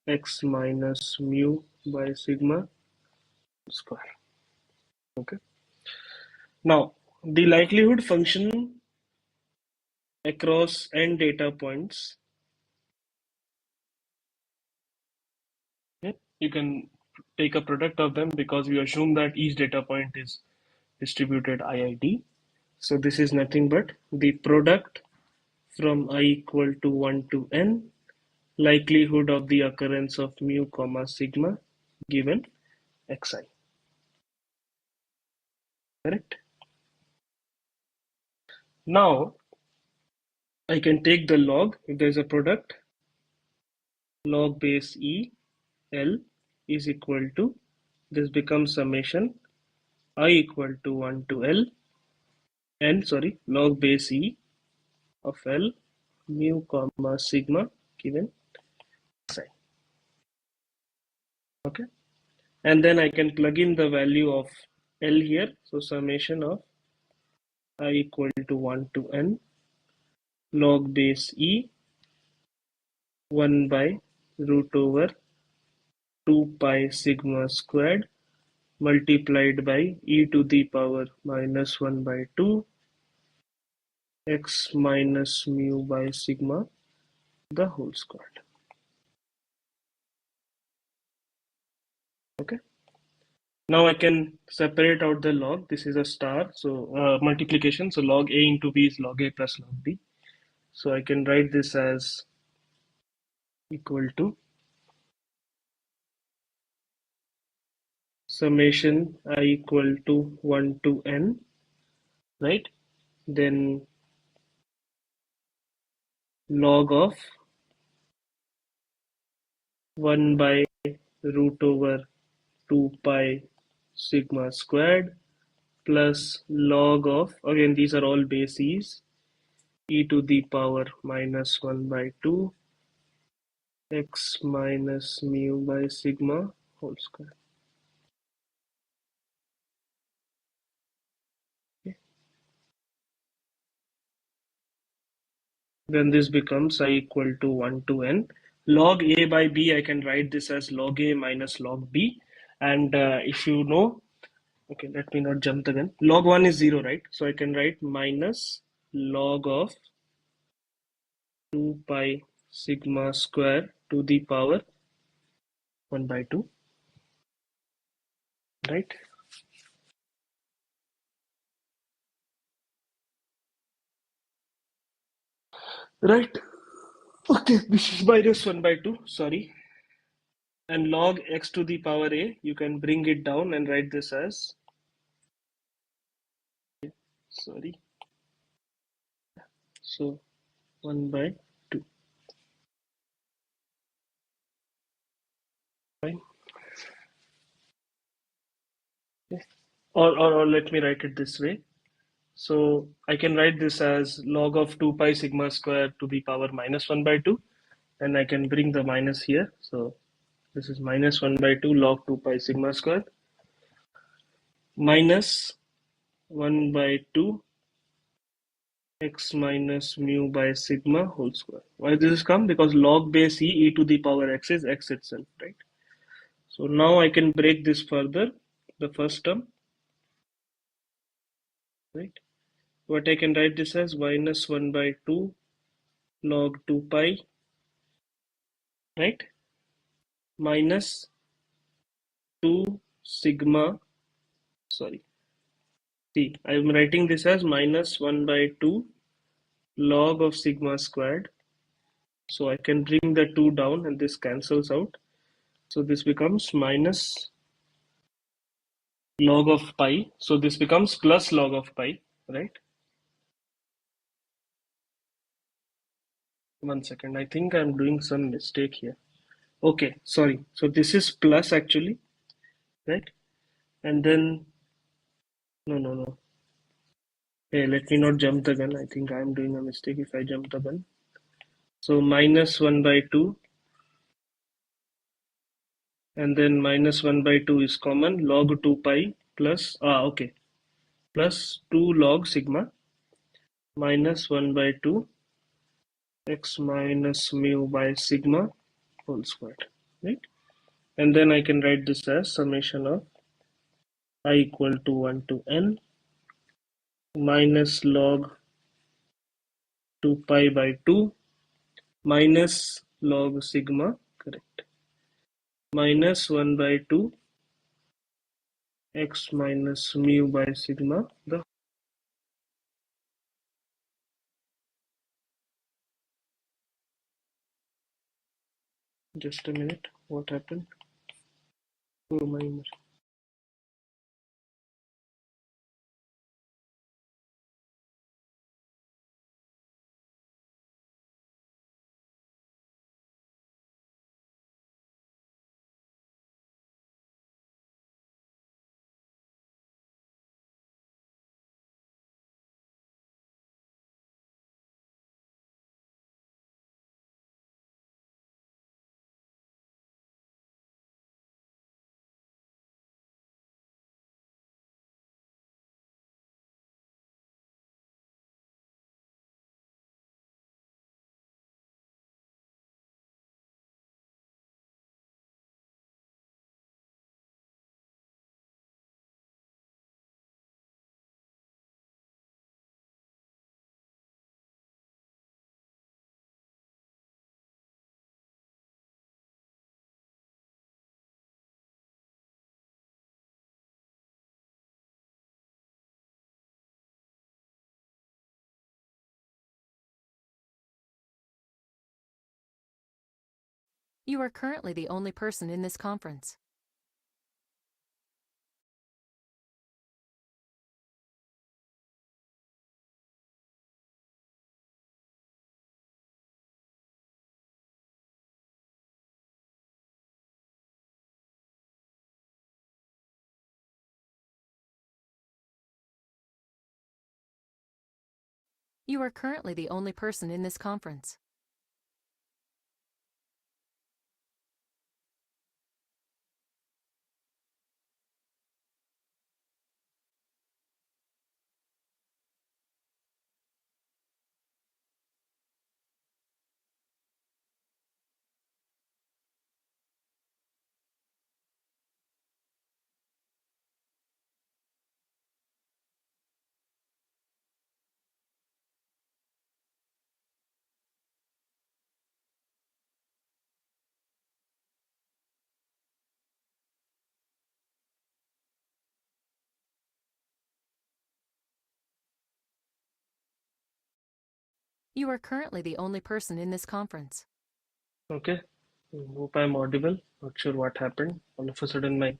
x minus mu by sigma square. Okay. Now, the likelihood function across n data points, okay, you can take a product of them because we assume that each data point is distributed IID. So this is nothing but the product from I equal to 1 to n likelihood of the occurrence of mu comma sigma given xi. Correct? Now I can take the log if there is a product log base e L is equal to, this becomes summation I equal to 1 to L n, sorry, log base e of L mu comma sigma given xi. Okay, and then I can plug in the value of L here, so summation of I equal to 1 to n log base e 1 by root over 2 pi sigma squared multiplied by e to the power minus 1 by 2 x minus mu by sigma the whole squared. Okay. Now I can separate out the log. This is a star, so multiplication. So log a into b is log a plus log b. So I can write this as equal to summation I equal to 1 to n, right? Then log of 1 by root over 2 pi sigma squared plus log of, again these are all bases, e to the power minus 1 by 2 x minus mu by sigma whole square. Okay. Then this becomes I equal to 1 to n. Log a by b, I can write this as log a minus log b. And if you know, okay, let me not jump the gun. Log 1 is 0, right? So I can write minus log of 2 pi sigma square to the power 1 by 2, right? Right. Okay, this is minus 1 by 2, sorry. And log x to the power a, you can bring it down and write this as, sorry, so 1 by 2. Fine. Okay. Or let me write it this way. So I can write this as log of 2 pi sigma square to the power minus 1 by 2. And I can bring the minus here. So this is minus 1 by 2 log 2 pi sigma square minus 1 by 2 x minus mu by sigma whole square. Why this is come? Because log base e to the power x is x itself, right? So now I can break this further, the first term, right? What I can write this as minus 1 by 2 log 2 pi, right? Minus 2 sigma, sorry, See, I'm writing this as minus 1 by 2 log of sigma squared. So I can bring the 2 down and this cancels out. So this becomes minus log of pi. So this becomes plus log of pi, right? 1 second. I think I'm doing some mistake here. Okay, sorry. So this is plus actually, right? And then, no. Hey, let me not jump the gun. I think I'm doing a mistake if I jump the gun. So minus 1 by 2 and then minus 1 by 2 is common. Log 2 pi plus, okay, plus 2 log sigma minus 1 by 2 x minus mu by sigma whole squared, right? And then I can write this as summation of I equal to 1 to n minus log 2 pi by 2 minus log sigma, correct, minus 1 by 2 x minus mu by sigma. Just a minute, what happened? Oh my. You are currently the only person in this conference. You are currently the only person in this conference. You are currently the only person in this conference. Okay, hope I'm audible. Not sure what happened. All of a sudden, my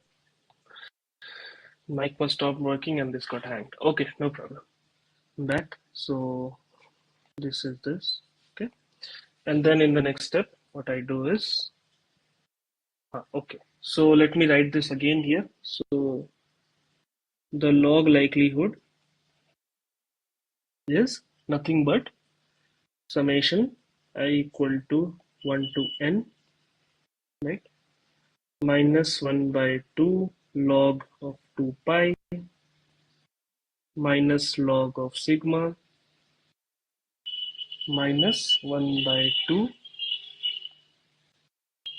mic was stopped working and this got hanged. Okay, no problem. Back. So this is this. Okay, and then in the next step, what I do is, okay. So let me write this again here. So the log likelihood is nothing but summation I equal to 1 to n, right? Minus 1 by 2 log of 2 pi minus log of sigma minus 1 by 2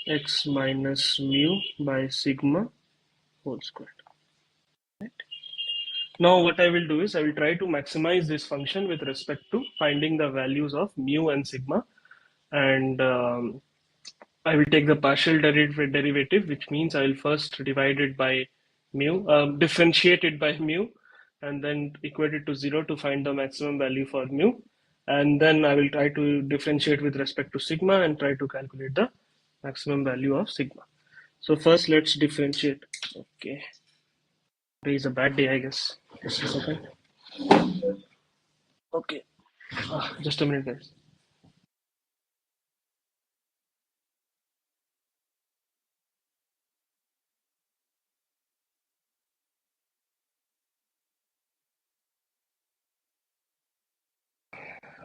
x minus mu by sigma whole squared. Right? Now what I will do is I will try to maximize this function with respect to finding the values of mu and sigma, and I will take the partial derivative, which means I will first divide it by mu, differentiate it by mu, and then equate it to 0 to find the maximum value for mu. And then I will try to differentiate with respect to sigma and try to calculate the maximum value of sigma. So first let's differentiate. Okay. Today is a bad day, I guess. Just a second. Okay. Just a minute, guys.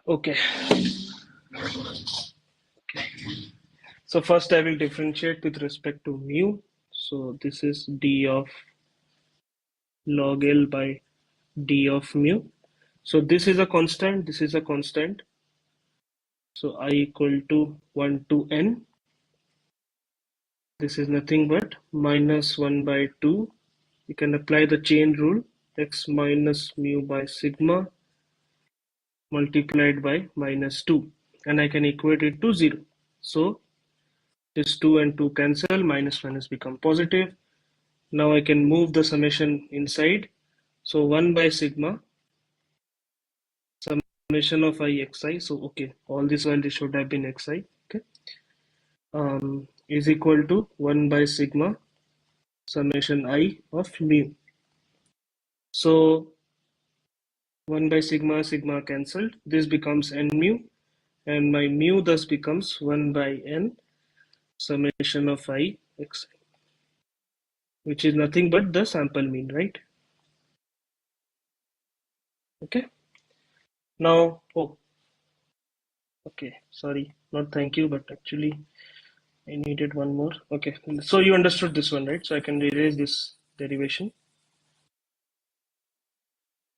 Okay. So first I will differentiate with respect to mu. So this is d of log L by d of mu. So this is a constant, this is a constant. So I equal to 1 to n. This is nothing but minus 1 by 2. You can apply the chain rule, x minus mu by sigma multiplied by minus 2. And I can equate it to 0. So this 2 and 2 cancel, minus minus become positive. Now I can move the summation inside. So 1 by sigma summation of I xi. So okay, all these values should have been xi. Okay, is equal to 1 by sigma summation I of mu. So 1 by sigma, sigma cancelled. This becomes n mu, and my mu thus becomes 1 by n summation of I xi, which is nothing but the sample mean, right? Okay. Now, oh, okay, sorry, not thank you, but actually I needed one more. Okay, so you understood this one, right? So I can erase this derivation.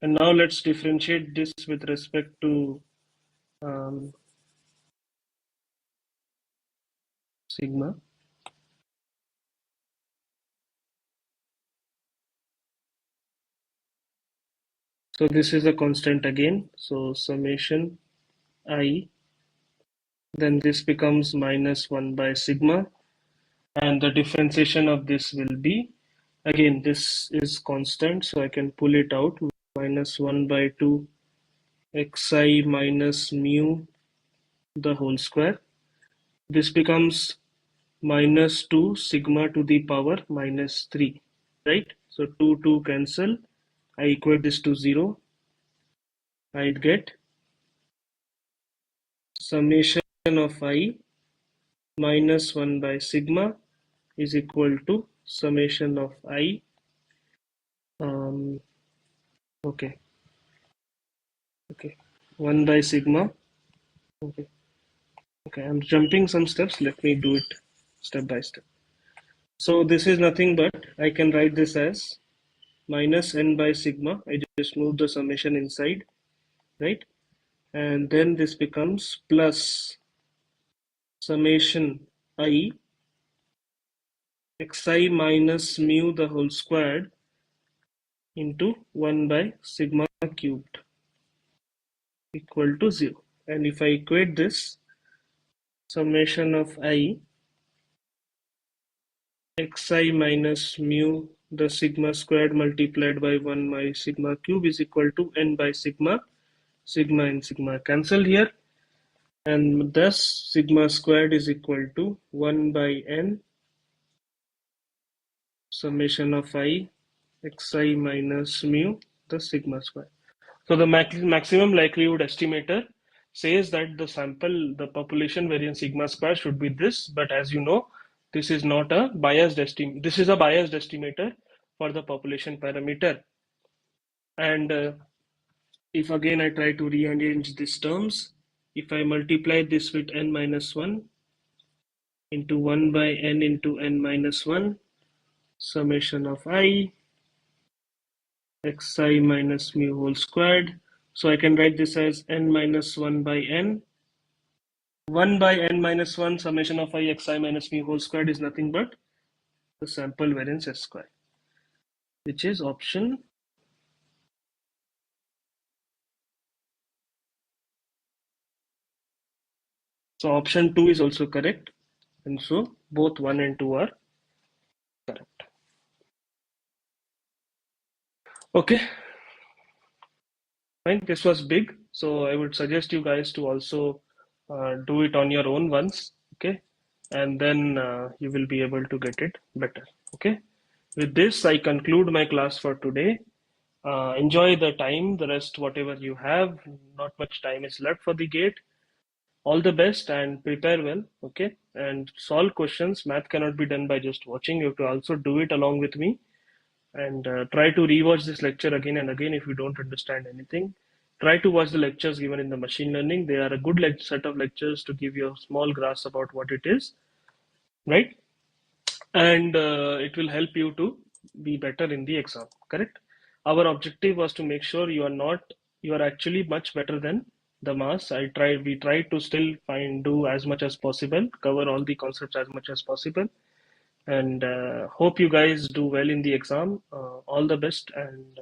And now let's differentiate this with respect to sigma. So this is a constant again. So summation I, then this becomes minus 1 by sigma. And the differentiation of this will be, again, this is constant. So I can pull it out, minus 1 by 2 xi minus mu the whole square. This becomes minus 2 sigma to the power minus 3, right? So 2 cancel. I equate this to 0. I'd get summation of I minus 1 by sigma is equal to summation of I. Okay, 1 by sigma. Okay, I'm jumping some steps. Let me do it step by step. So this is nothing but I can write this as minus n by sigma. I just move the summation inside, right? And then this becomes plus summation I xi minus mu the whole squared into 1 by sigma cubed equal to 0. And if I equate this, summation of I xi minus mu the sigma squared multiplied by 1 by sigma cube is equal to n by sigma. Sigma and sigma cancel here, and thus sigma squared is equal to 1 by n summation of I xi minus mu the sigma square. So the maximum likelihood estimator says that the population variance sigma square should be this, but as you know, this is not a biased estimate. This is a biased estimator for the population parameter. And if again I try to rearrange these terms, if I multiply this with n minus 1 into 1 by n into n minus 1 summation of I xi minus mu whole squared. So I can write this as n minus 1 by n. 1 by n minus 1 summation of I xi minus mu whole squared is nothing but the sample variance s square, which is option. So option 2 is also correct. And so both 1 and 2 are correct. Okay. Fine. This was big, so I would suggest you guys to also do it on your own once, okay? And then you will be able to get it better, okay? With this, I conclude my class for today. Enjoy the time, the rest, whatever you have. Not much time is left for the gate. All the best and prepare well, okay? And solve questions. Math cannot be done by just watching. You have to also do it along with me. And try to rewatch this lecture again and again if you don't understand anything. Try to watch the lectures given in the machine learning. They are a good set of lectures to give you a small grasp about what it is, right? And it will help you to be better in the exam, correct? Our objective was to make sure you are actually much better than the mass. We tried to still do as much as possible, cover all the concepts as much as possible, and hope you guys do well in the exam. All the best, and